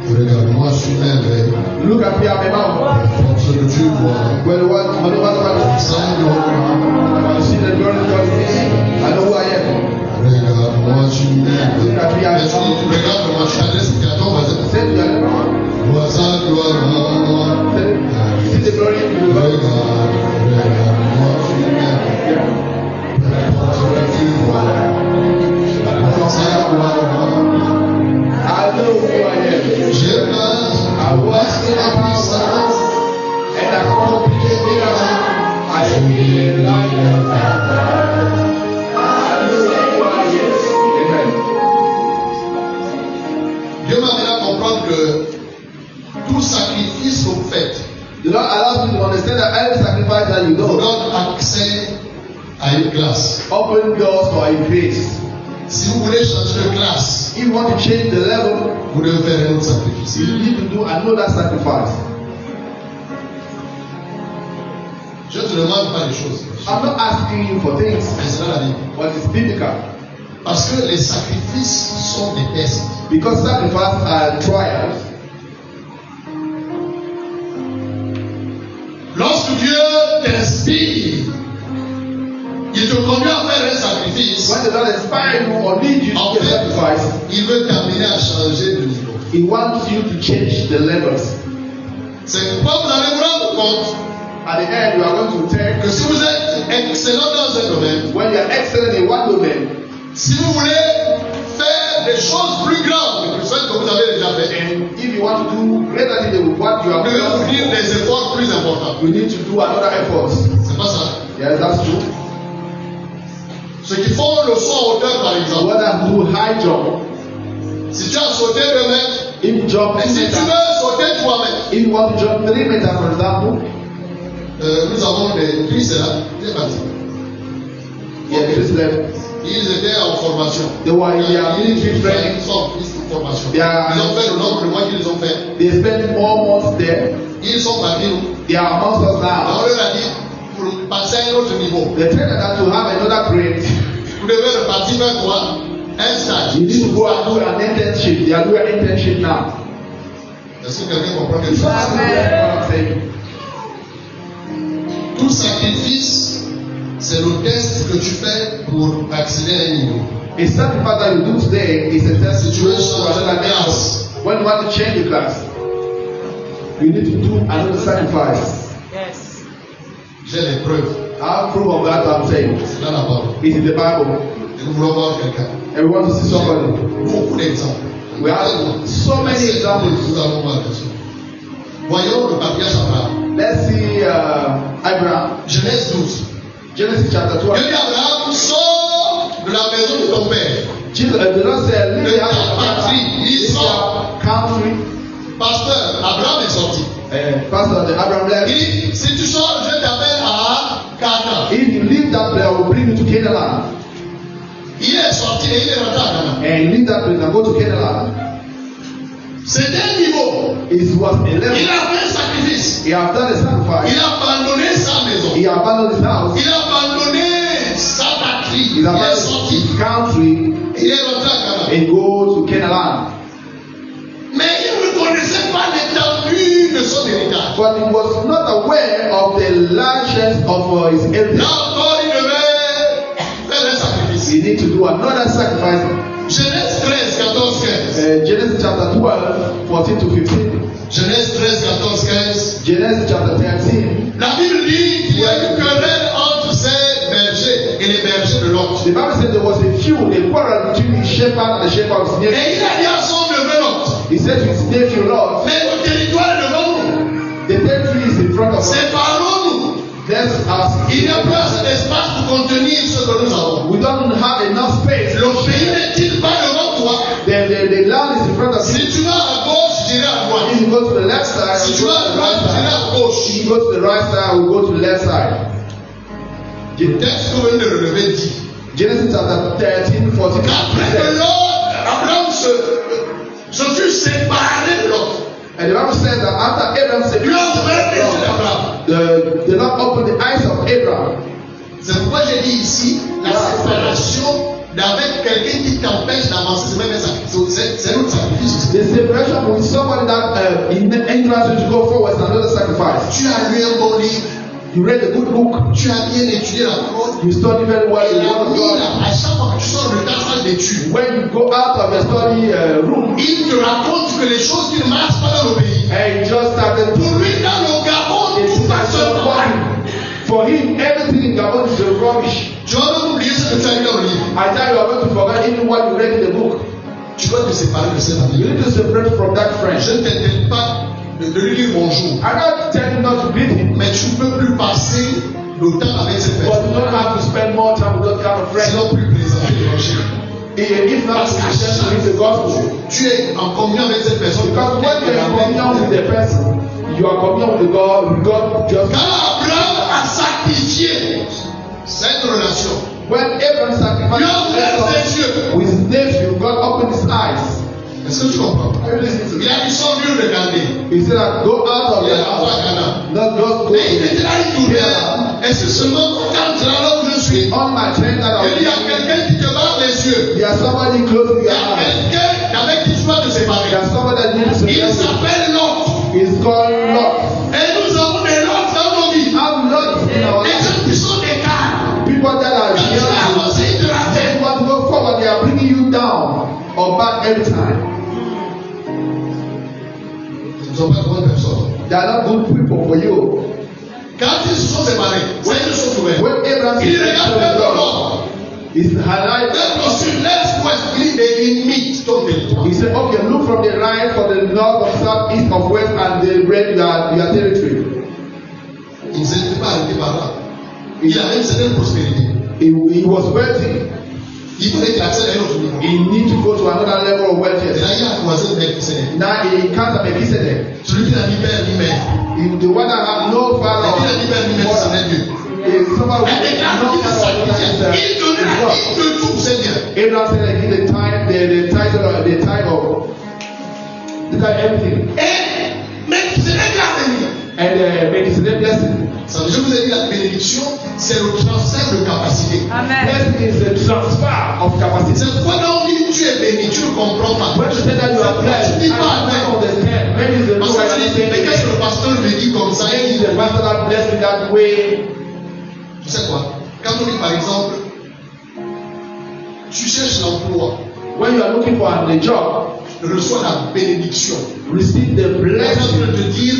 Regarde-moi, je suis merveilleux. Look at me, I'm a man. Ce que tu vois, When what sans gloire. I see the glory of God, I know who I am. Regarde-moi, je suis merveilleux. Mais tu dis, regarde-moi, je t'adresse à ton voisin. Say to your neighbor, Voisin, gloire à moi. see the glory of God. Regarde-moi, je suis merveilleux. Ce que tu vois, voisin, gloire à moi. I know who I am. Je marche, I walk in la power puissance. and I accomplish the miracle. I feel like I know who I am. Amen. Dieu m'a fait comprendre que tout sacrifice que vous faites The Lord allows me to understand that every sacrifice that you vous do donne accès à une classe. open doors for a grace. Si vous voulez changer de classe, If you want to change the level, vous devez faire un autre sacrifice. you need to do another sacrifice. Je ne te demande pas des choses. I'm not asking you for things, Mais c'est dans la Bible. but it's biblical. Parce que les sacrifices sont des tests. Because sacrifice are trials. Lorsque Dieu t'inspire, il te conduit à faire un sacrifice. When the Lord inspires you or leads you En to a fait, sacrifice, il veut t'amener à changer de niveau. He wants you to change the levels. C'est pourquoi vous allez vous rendre compte At the end, you are going to take, que si vous êtes excellent dans un domaine, when you are excellent in one domain, si vous voulez faire des choses plus grandes que celles que vous avez déjà faites, and if you want to do greater things with what you vous have devez done, fournir des efforts plus importants. you need to do another effort. C'est pas ça. Yes, that's true. Ceux qui font le saut en hauteur, par exemple, Whether do high jump, si tu as sauté 2 mètres, if you jump et 2 si tu meters, veux sauter 3 mètres, if you want to jump 3 meters, for example, nous avons des Christ là, c'est parti. yeah, this level, Ils étaient en formation. they were in their military Ils training. sont en formation. Yeah. Ils ont fait le nombre de mois qu'ils ont fait. They spend more months there. Ils sont partis. They are amongst us On now. leur a dit, pour passer à un autre niveau, The trainer that to have another grade, vous devez repartir vers quoi? un stage. You need to go and do an internship. They are doing an internship now. Est-ce que quelqu'un comprend quelque You chose? understand what I'm saying? Tout sacrifice, c'est le test que tu fais pour accéder à un niveau. A sacrifice that you do today is a test Si tu veux to changer another la level. classe, When you want to change the class, you need to do another sacrifice. Yes. j'ai les preuves. I have proof of that I'm saying. C'est dans la parole. It's in the Bible. Et nous voulons voir quelqu'un. And we want to see somebody. Beaucoup d'exemples. We have so many examples. Nous allons voir bien sûr. Voyons le patriarche Abraham. Let's see Abraham. Genèse 12. Genesis chapter 12. Dieu dit à Abraham, sors de la maison de ton père. The Lord said, leave De the house ta of patrie, il your sort. country. Pasteur, Abraham est sorti. Pastor Abraham Il left. dit, si tu sors, je t'appelle à Canaan. If you leave that place, I will bring you to Canaan. Il est sorti et il est rentré à Canaan. And leave that place and go to Canaan. C'était un niveau. It was a Il level. a fait un sacrifice. He have done a sacrifice. Il a abandonné sa maison. He abandoned his house. Il a abandonné sa patrie. He Il est abandoned sorti. his country Il est rentré à Canaan. and go to Canaan. Mais il ne connaissait pas l'étendue de son héritage. But he was not aware of the largesse of his Là heritage. encore, il devait faire un sacrifice. He need to do another sacrifice. Genèse 13, 14, 15. Genesis chapter 12, 14 to 15. Genèse 13, 14, 15. Genesis chapter 13. La Bible dit qu'il y a eu querelle entre ces bergers et les bergers de l'autre. The Bible said there was a feud, a quarrel between the shepherd and the shepherd of his Et nephew. il a dit à son neveu l'autre, He said to his nephew, Lord, mais le territoire est devant nous. the territory is in front of us. Séparons-nous. Let's ask. Il n'y a plus assez d'espace pour contenir ce que nous avons. We don't have enough space. Le pays n'est-il pas devant toi? The land is in front of Si you. tu vas à gauche, j'irai à droite. If you go to the left side, Si you tu go vas to à the droite, right j'irai side. à gauche. If you go to the right side, we go to the left side. Le texte que vous venez de relever dit Genesis chapter 13, 14. qu'après que Abraham se fut séparé de l'autre, And the Bible says that after Abraham said, Dieu a ouvert les yeux d'Abraham. the Lord opened the eyes of Abraham. C'est pourquoi j'ai dit ici, la séparation d'avec quelqu'un qui t'empêche d'avancer, c'est même un sacrifice. C'est un autre sacrifice. The separation with somebody that hinders you to go forward is another sacrifice. Tu as lu un bon livre, You read a good book, tu as bien étudié la parole, you study very well et the word of God. à chaque fois que tu sors de ta salle d'études, When you go out of your study room, il te raconte que les choses qui ne marchent pas dans le pays. and you just started Pour lui, dans le Gabon, it's tout passe so mal. funny. For him, everything in Gabon is rubbish. Tu vas même oublier ce que tu as lu dans le livre. I tell you, I'm going to forget even what you read in the book. Tu dois te séparer de cet ami. You need to separate from that friend. Je ne t'interdis pas de lui dire bonjour, I'm not telling you not to greet him, mais tu ne peux plus passer le temps avec cette but you personne. don't have to spend more time with that kind of friend. Sinon, plus présenter l'évangile. If not, you just read the gospel. Tu es en communion avec cette personne. Because when you're in communion with the person, you are communion with God just. Quand Abraham a sacrifié cette relation, When Abraham sacrificed with his nephew, God opened his eyes. est-ce que tu comprends? Are you listening to Il me? a dit son lieu de garder. He said that go out of Il your est rentré à house. Canaan. Not just go Mais il to était là, il the disait, est-ce que seulement quand tu es là où je suis, on my train that il y a quelqu'un qui te barre les yeux. There's somebody closing Il y your a eyes. quelqu'un avec qui tu dois te séparer. There's somebody that needs to Il s'appelle Lot. He's called Lot. Et nous avons des Lot dans nos vies. I'm Lot in our Des life. gens qui sont des gars. People that are Quand tu vas here, avancer, ils te la they tête. want to go forward, they are bringing you down or back every time. Ils ne sont pas de bonnes personnes. They are not good people for you. Quand ils se sont séparés, c'est eux qui sont ouverts. When Abraham Il said regarde to vers le God, nord. he's highlighted. Vers le sud, l'est, ouest, il délimite ton territoire. He said, okay, look from the right, from the north, of south, east, of west, and they read your territory. Il ne s'était pas arrêté par là. Il avait une certaine prospérité. He was wealthy. Il fallait qu'il accède à un autre niveau. He need to go to another level of Et wealthiness. là, il a croisé Melchizedek. Now he can't have Melchizedek. Celui qui n'a ni père ni mère. The one that has no father Et qui n'a ni père ni mère, or c'est mother. un Dieu. Is somebody who Et has quand no il father or mother is sacrifiait, il donnait la God. vie de tout, Seigneur. Abraham said that he the title, everything. Et Melchizedek l'a béni. And Melchizedek blessing. Ça, je vous ai dit, la bénédiction, c'est le transfert de capacité. Amen. Blessing is the transfer of capacity. C'est pourquoi dans way. Tu sais quoi? Quand on dit par exemple, tu cherches l'emploi, When you are looking for a job, reçois la bénédiction. receive the On est en blessing. train de te dire,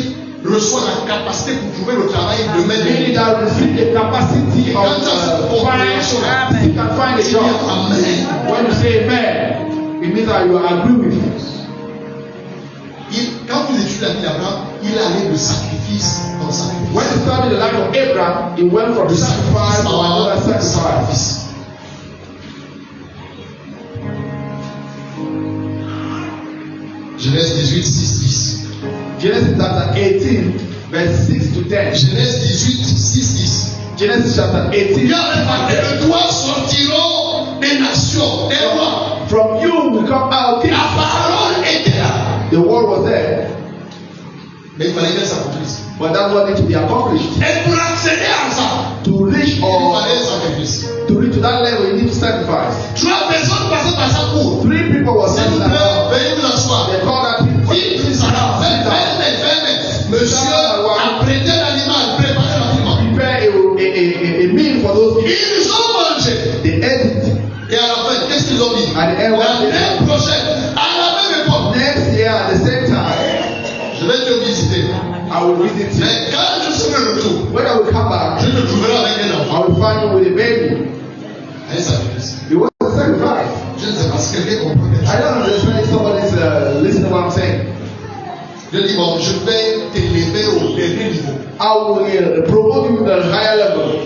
reçois la capacité pour trouver le travail demain. Meaning that receive the capacity Et of quand tu as cette compréhension là, you can find a tu dis job. Amen. When you say amen, it means that you agree with it. Quand vous étudiez la vie d'Abraham, il allait de sacrifice en sacrifice. When you study the life of Abraham, he went from sacrifice to another sacrifice. Genèse 18, 6, 10. Genesis chapter 18, verse 6 to 10. Genèse 18, 6, 10. Genesis chapter 18. Dieu avait parlé de toi sortiront des nations, des rois. From you will come out kings. La parole était là. The word was there, Mais il fallait qu'elle s'accomplisse. but that was need to be accomplished. Et pour accéder à ça, To reach il or fallait sacrifice. to reach to that level, you need to sacrifice. Trois personnes passaient par sa cour. 3 people were S'il sent vous about. plaît, veuillez vous asseoir. They called that people. Vite, Sarah, fais. Monsieur a prêté l'animal, préparé l'aliment. Prepare a meal for those people. Ils ont mangé. They ate it. Et à la fin, qu'est-ce qu'ils ont dit? At the end, L'année prochaine, à la même époque, next year at the same time, je vais te visiter. I will visit you. Mais quand je serai de retour, When I will come back, je te trouverai avec un I enfant. will find you with a baby. Un sacrifice. It was a sacrifice. Je ne sais pas si quelqu'un comprend quelque I chose. don't understand if somebody's listening to what I'm saying. Je dis, bon, je vais t'élever au dernier niveau. I will promote you to the higher level.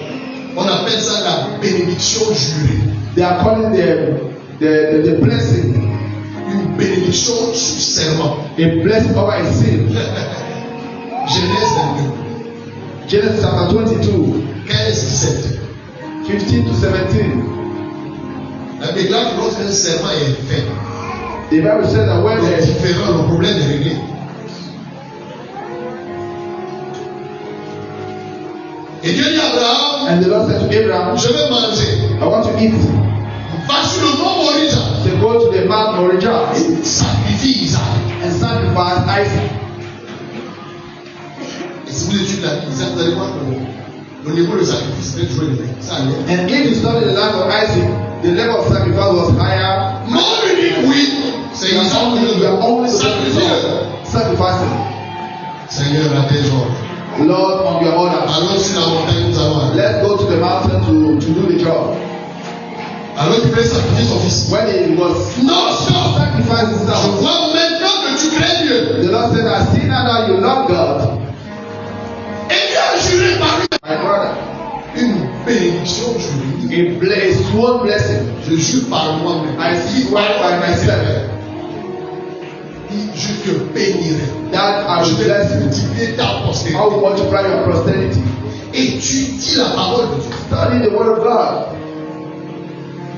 On appelle ça la bénédiction jurée. They are calling the blessing Une bénédiction sous serment. a blessing over a sin. Genèse 22, Genesis chapter 22, 15, 17. 15 to 17. La Bible déclare que lorsqu'un serment est fait, The Bible says that when le différent, le problème est réglé. Et Dieu dit à Abraham, and the Lord said to Abraham, je vais manger. I want to eat. Va sur le mont Moriah So go to the Mount Moriah et sacrifie Isaac. and sacrifice Isaac. Et si vous étudiez la vie d'Isaac, vous allez voir que le niveau de sacrifice est toujours élevé. Ça allait. And if you study the life of Isaac, the level of sacrifice was higher. Non, lui dit oui. C'est You are Isaac only, you are only sacrifié. sacrificing. Seigneur, à tes ordres. Lord, on your order. Allons sur la montagne, nous allons aller. Let's go to the mountain to do the job. Alors il voulait sacrifier son fils. When he was Non, stop. sacrificing Je himself, vois maintenant que tu crains Dieu. the Lord said, I see now that you love God. Et Dieu a juré par lui. My brother, Une bénédiction juridique. a sworn blessing. Je jure par moi-même. I see it right by myself. Je te bénirai. That I Je will vais bless you. multiplier ta postérité. I will multiply your prosperity. Et tu dis la parole de Dieu. Study the word of God.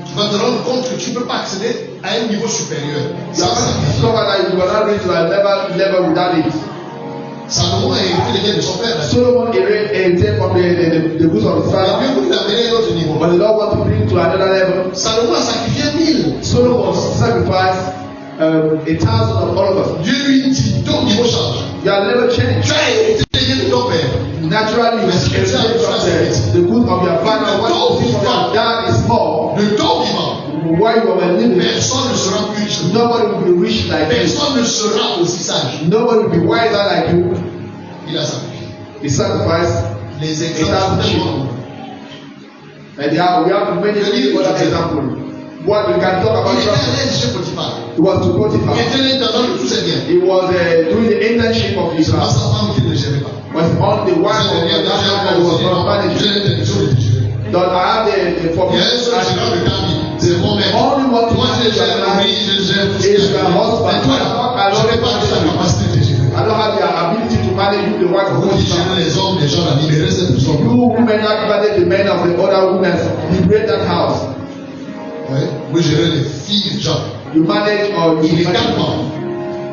Tu vas te rendre compte que tu ne peux pas accéder à un niveau supérieur. You Sans are going to sacrifice. discover that you cannot reach to a level without it. Salomon a hérité les biens de son père. Solomon inherited from the goods of his Mais father, Dieu voulait l'amener à un autre niveau. but the Lord wants to bring him to another level. Salomon a sacrifié 1000. Solomon sacrificed 1,000 of all of us. Dieu lui dit, ton niveau change. You are never changed. Tu as hérité les biens de ton père. Naturally, you inherit from the good of your father. What you see from your dad is small. De ton vivant, While you were living, personne ne sera plus riche. nobody will be rich like you. Personne ne sera aussi sage. Nobody will be wiser like you. Il a sacrifié. He sacrificed Les 1,000 exemples sheep. sont And we have many other examples. What we can talk about il était à trust. l'aise chez Potiphar. He was to Potiphar. Il était l'intendant de tous ses biens. He was doing the internship of his C'est pas house. sa femme qui ne le gérait pas. Was on the wife of the last that was not managing. J'ai l'interdiction de le gérer. That I have the Il y a un forbidden seul gérant de Camille. C'est mon-même. only one Moi, je to gère manage. l'oubli, je gère tout ce Is qu'il y a. your husband. Mais toi, je n'ai pas toute la capacité de gérer. I don't have the ability to manage the wife of Vous qui gérez Potiphar. les hommes, les gens, la libérer cette You personne. women that manage the men of the other women, liberate that house. Ouais. Vous gérez les filles de gens. You manage or you Illégalement.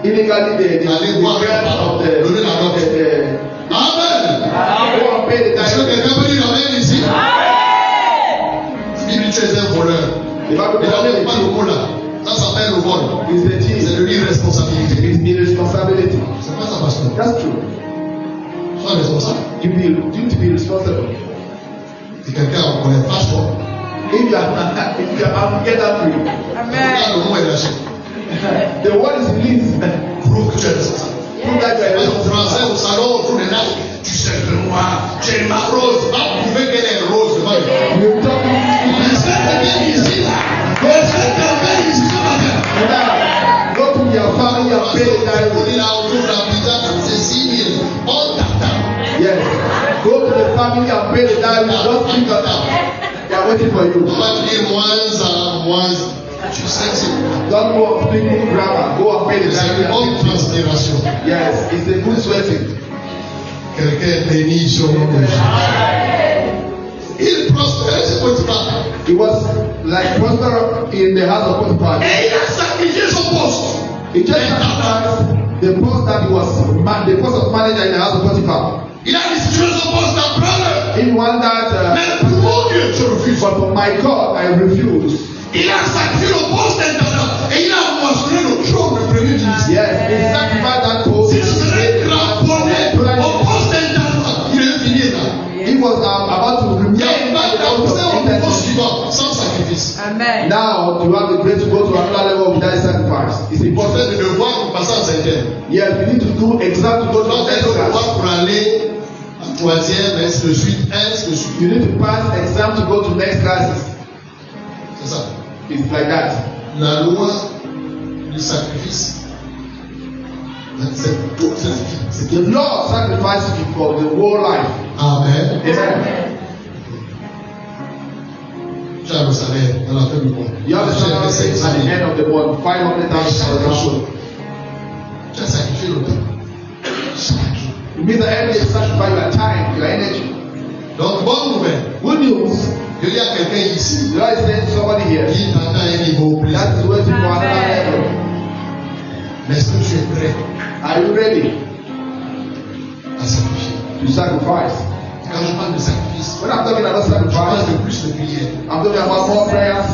illegally the Allez voir le girls parent. of the Donnez la note. Amen. go and pay the Est-ce que tithe. quelqu'un peut dire Amen ici? Si tu es un voleur, The Bible mais calls n'enlève pas le it mot là. Ça s'appelle le vol. is the C'est thief. de l'irresponsabilité. It's irresponsibility. C'est pas ça, pasteur. That's true. sois responsable. You need to be responsible. Si quelqu'un en connaît pas, je crois. If you are get angry, Regarde le mot est lâché. the word is released. Prouve que tu es responsable. Prove that you are Les responsible. Français au salon autour des nages, tu sais que moi, j'ai ma rose. Va prouver qu'elle est rose devant lui. You talk Est-ce que quelqu'un ici là? Est-ce que quelqu'un ici ce matin? go to your family and pay the On est tithe. là autour de la pizza, c'est 6 000. On t'attend. Yes. Go to the family and pay the tithe. Just think of that. They are waiting for you. On va te dire moins. Tu sais que c'est Don't go speaking grammar. Go and pay the une tithe. bonne transpiration. Yes, it's a good sweating. Quelqu'un est béni sur le nom de Jésus. Il prospérait ce Potiphar. He was like prosper in the house of Potiphar. Et il a sacrifié son poste. He just sacrificed the post that he was, the post of manager in the house of Potiphar. Il a restitué son poste d'empereur. He wanted that, Mais pour mon Dieu, je refuse. but for my God, I refuse. Il a sacrifié le poste d'intendant et il a moissonné le trône de premier ministre. Yes, he sacrificed that post. S'il serait cramponné au poste d'intendant, il est fini là. He was about to remove Il y a une balle the post d'accès of au niveau intercession. suivant, sans sacrifice. Amen. Now, you have the grace to go to another level without sacrifice. It's Il faut important. faire des devoirs pour passer en cinquième. Yes, you need to do exam to go to Donc, the faire next des class. devoirs pour aller en troisième, ainsi de suite, ainsi de suite. You need to pass exam to go to next classes. C'est ça. It's like that. La loi du sacrifice, c'est toute la vie. C'est The Lord sacrificed you for the whole life. Amen. Amen. Tu as le salaire à la fin du mois. You have the Tu as salary fait at the 500 000. end of the month, 500,000 for example. Tu as sacrifié le temps. Chaque jour. It means that every day you sacrifice your time, your energy. Donc, bonne nouvelle. Good news. Il y a quelqu'un ici The Lord is saying to somebody here qui t'attend à un niveau plus. that is waiting for another level. Mais est-ce que tu es prêt Are you ready à sacrifier? to sacrifice? Quand je parle de sacrifice, When I'm talking about je parle sacrifice, de plus de prière. I'm talking about more prayers.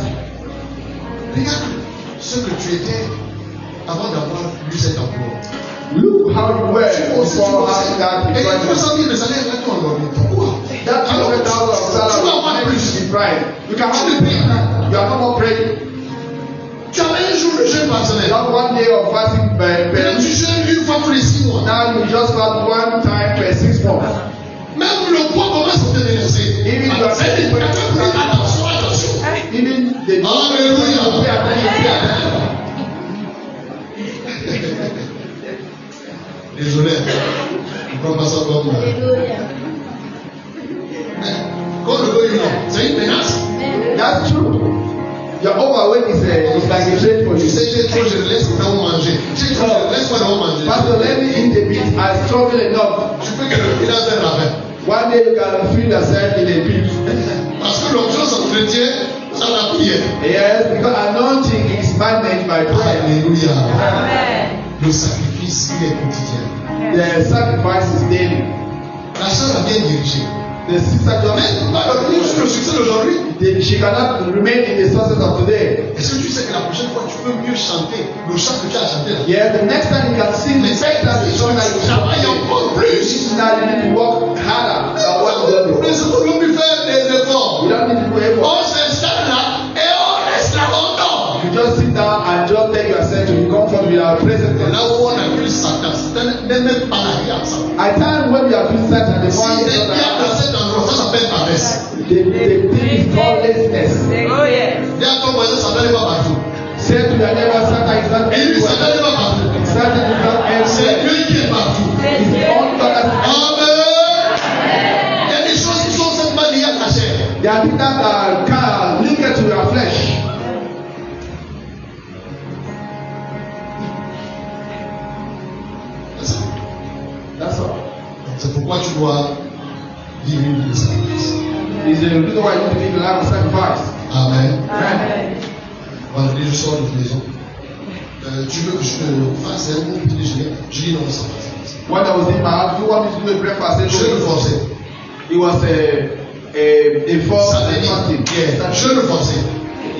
Regarde ce que tu étais avant d'avoir eu cet emploi. Look how you were before having that. Et il faut employment. sentir le salaire là, tu en donnes. Pourquoi? That Alors, 200,000 of tu vas salary avoir makes plus. you be pride. You can only pray. You are no more praying. Tu avais un jour de jeûne par You semaine. have 1 day of fasting per Maintenant, tu jeûnes une fois tous les 6 mois. Now you just have 1 time per 6 months. Même le poids commence à te dénoncer. Even you are saying, Attention, attention. even the Hallelujah. you pay attention. Désolé. Je ne prends pas ça comme. Quand le goy non, c'est une menace. That's true. Your overweight is like a trade for Tu you. sais, j'ai trop, je laisse pas manger. J'ai trop, je laisse pas manger. Pastor, let me eat a bit. I struggle enough. Tu peux que le finance un ravin. One day you can feel yourself in a pit. Parce que l'onction s'entretient sans la prière. Yes, because anointing is managed by prayer. Alléluia. Amen. Le sacrifice, il est quotidien. The sacrifice is daily. La sœur a bien dirigé. The sister Mais just tu vas revenir sur le succès d'aujourd'hui. she cannot remain in the sources of today. Est-ce que tu sais que la prochaine fois, tu peux mieux chanter le chant que tu as chanté là? Yeah, the next time you can sing the better the song that you Travaille sing. encore plus. Now you need to work harder than what you done Mais before. c'est pour nous faire des efforts. You don't need to do effort. On s'installe là et on reste là longtemps. You just sit down and just tell yourself to be comfortable with our presence. Et là où on a vu Satan, Satan n'est même pas là, il y a ça. At times when we are doing such and the Si morning, il y a dans cet endroit, ça s'appelle paresse. the thing is called laziness. Oh, yes. Dis à ton voisin, Satan n'est pas partout. Say to your neighbor, Satan is not Et lui, Satan everywhere. n'est pas partout. Satan is not C'est everywhere. Dieu qui est partout. It's only God that Amen. Il y a des choses qui sont simplement liées à ta chair. there are things that are linked to your flesh. C'est ça. That's all. C'est pourquoi tu dois vivre une vie de sacrifice. It's the reason why you need to live a life of sacrifice. Amen. Amen. Voilà, dès que je sors de la maison. Tu veux que je te fasse un bon petit déjeuner? Je dis non, ça va. When I was in my house, you want me to do a breakfast? I Je said, le no. forçais. It was a false Saturday, fasting. yeah, je le forçais.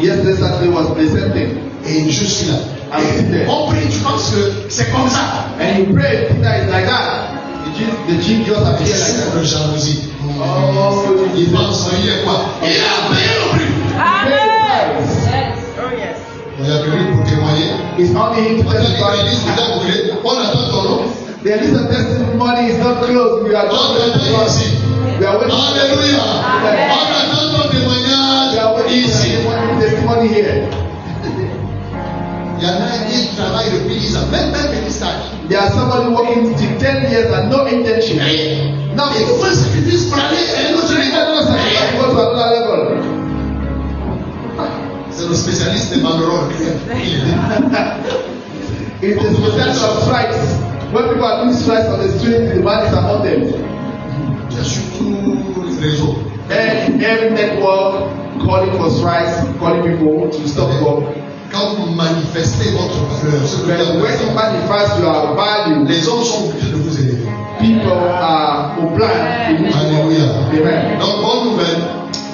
Yesterday Saturday was the same thing. Et je suis là. I'm sitting there. On prie, tu penses que c'est comme ça. And you pray, Peter is like that. The chief just appeared like C'est that. de jalousie. Oh, Il pense, il est quoi? Il a payé le prix. Amen. Yes. Oh, yes. Il y a que lui pour témoigner. It's only him to On a dit testify. que l'église est brûlée. On attend ton nom. The list of testimony is not closed. We are On just attend ici. We are waiting. Alléluia. Amen. On attend ton We témoignage are waiting ici. for the testimony here. Il y en a qui travaillent depuis 10 ans, même petit stage. There are somebody working till 10 years and no internship. Rien. Now, Il faut un sacrifice pour aller à un autre you niveau. cannot sacrifice to go to another level. C'est le spécialiste des banderoles. Il est It is the specialist of strikes. When people are doing strikes on the street, the man is among them. Il y a surtout les réseaux. And every network calling for strikes, calling people to stop work. Quand vous manifestez votre valeur, ce que When you manifest your value, les hommes sont obligés de vous aider. people are obliged to use Alléluia. Amen. Donc, bonne nouvelle,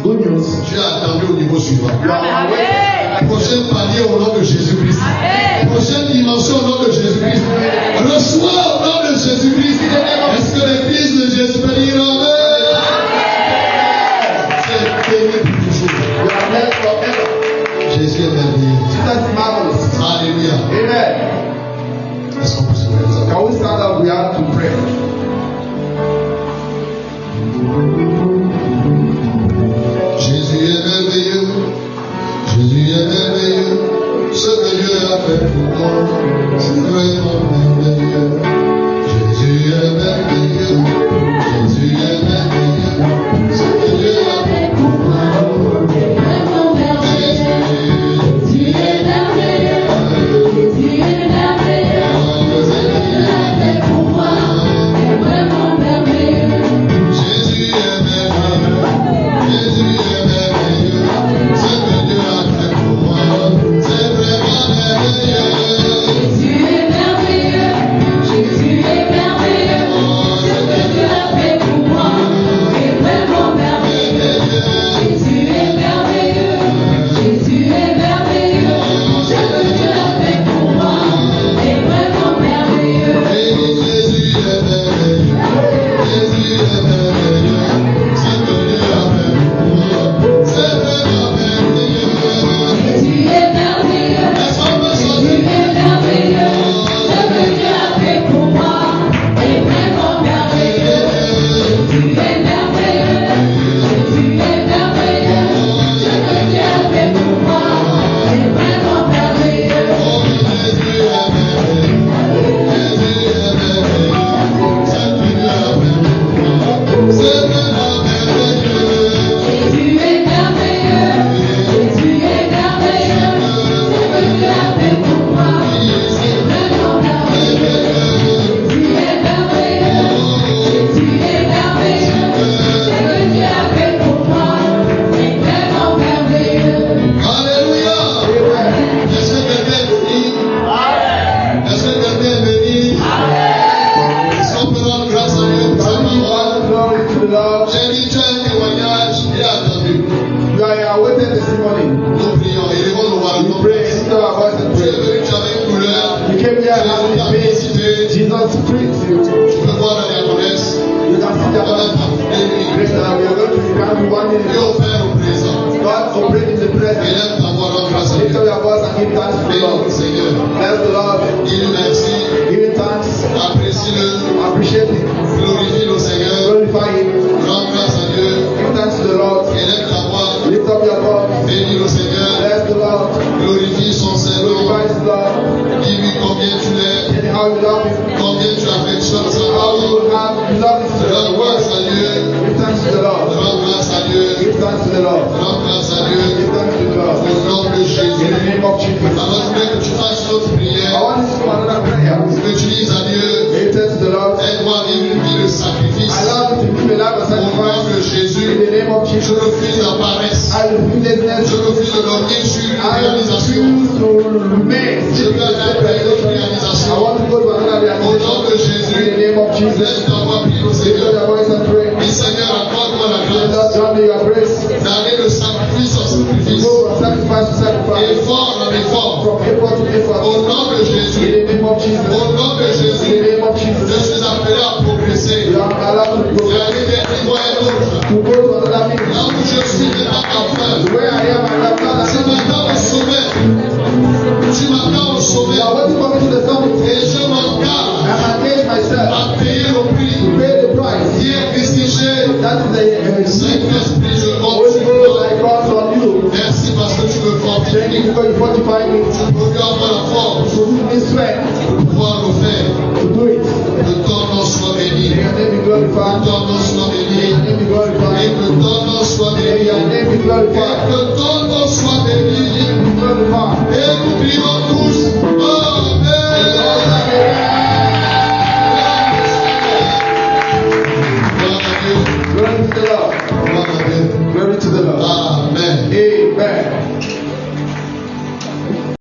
Good news. tu as attendu au niveau suivant. You are waiting. Prochaine palier au nom de Jésus-Christ. Prochaine dimension au nom de Jésus-Christ. Reçois au nom de Jésus-Christ. Est-ce que les fils de Jésus peuvent dire Amen? C'est béni pour toujours. You are blessed forever. Jésus est merveilleux. Jesus is marvelous. Alléluia. Amen. Est-ce qu'on peut se lever? Can we stand up? We have to pray. Jésus est merveilleux. Jésus est merveilleux. Ce que Dieu a fait pour moi, c'est vraiment merveilleux. Jésus est merveilleux. Jésus est merveilleux. Ce que Dieu a fait pour moi, c'est vraiment merveilleux. Jésus est merveilleux. Jésus est merveilleux. Ce que Dieu a fait pour moi, c'est vraiment merveilleux. Jésus est merveilleux. Jésus est merveilleux. Ce que Dieu a fait pour moi, c'est vraiment merveilleux. Jésus est merveilleux, Jésus est merveilleux, ce que Dieu a fait pour moi est vraiment merveilleux. Jésus est merveilleux, Jésus est merveilleux, ce que Dieu a fait pour moi est vraiment merveilleux. Jésus est merveilleux. Jésus est merveilleux. Ce que Dieu a fait pour moi, c'est vraiment merveilleux. Jésus est merveilleux, Est-ce qu'on peut Jésus chanter? est merveilleux, ce que Dieu a fait pour moi est vraiment merveilleux. Jésus est merveilleux, Jésus est merveilleux, ce que Dieu a fait pour moi est vraiment merveilleux. Oh, Jésus est merveilleux. Jésus est merveilleux. Ce que Dieu a fait pour moi, c'est vraiment merveilleux. Jésus est merveilleux, Jésus est merveilleux, ce que Dieu a fait pour moi est vraiment merveilleux. Jésus est merveilleux, Jésus est merveilleux, ce que Dieu a fait pour moi est vraiment merveilleux. Alléluia. Est-ce que quelqu'un est béni? Est-ce que quelqu'un est béni? Est-ce qu'on peut rendre grâce à Dieu pour sa parole? All glory to the Lord. J'ai dit, tu as un témoignage, il a attendu. You are awaited this morning. Nous prions, élevons nos voix. You pray, lift up our voice and Tu es pray. venu, tu avais une couleur. You came here and Jésus t'a have faith. visité. Jesus frees you. Tu peux voir la diaconesse. You can see that Donne ta grace that we are going to become one Dieu minute. opère au présent. God operate in the present. Élève ta voix, rends grâce à Lift Dieu. up your voice and give thanks to the Bénis Lord. le Seigneur. Bless the Lord. Dis-lui merci. Give him thanks. Apprécie-le. Appreciate him. Glorifie le Seigneur. Glorify him. Rends grâce à Dieu. Give thanks to the Lord. Élève ta voix. Lift up your voice. Bénis le Seigneur. Bless the Lord. Glorifie son Seigneur. Glorify his Lord. Dis-lui combien tu l'aimes. Tell him how you love him. Combien tu affectionnes sa How parole. you have you love his Rends word. grâce à Dieu. Give thanks to the Lord. Rends grâce à Dieu. Give thanks to the Lord. Rends grâce à Dieu. Give thanks to the Lord. Au nom de In Jésus. the name of Jesus. Alors je voudrais que tu fasses une autre I prière. want you to do another prayer. Que tu dises à Dieu, Give thanks to the Lord. aide-moi à vivre une vie de sacrifice. Allow me to live a life of Au nom sacrifice. de In Jésus, the name of je Jesus. refuse la paresse. I refuse laziness. Je refuse de dormir sur une I réalisation. refuse to remain. Je veux aller vers une autre I réalisation. want to go to another Au nom de realization. Jésus, In the name of Jesus. laisse ta voix prier au Lift up Seigneur. your voice and pray. Dis Seigneur, accorde-moi la Say, grâce Lord, grant me your grace. d'aller de sacrifice en To sacrifice, go from sacrifice to sacrifice. effort en effort, from April to April. Au nom de In Jésus. the name of Jesus. Au nom de In the Jésus. name of Je Jesus. suis appelé à progresser. You are allowed to go D'aller d'un niveau à un autre. to go to another Là meeting. où je suis n'est pas enfin. Where I am, I am not. Tu m'attends au sommet. Tu m'attends au sommet. You are waiting for me to the summit. Et je m'engage I engage myself à payer le prix. to pay the price. Qui est Christifié. That is the Saint-Esprit, je compte Holy sur Ghost toi. I count on you. Merci parce que tu me Thank you fortifies. because you fortify me. Procure-moi la force To give me strength pour pouvoir le faire. to do it. Que ton nom soit May béni. your name be Que glorified. ton nom soit May béni. your name be Et glorified. que ton nom soit May béni. your name be Et glorified. que ton nom soit béni. Be glorified. Et nous prions tous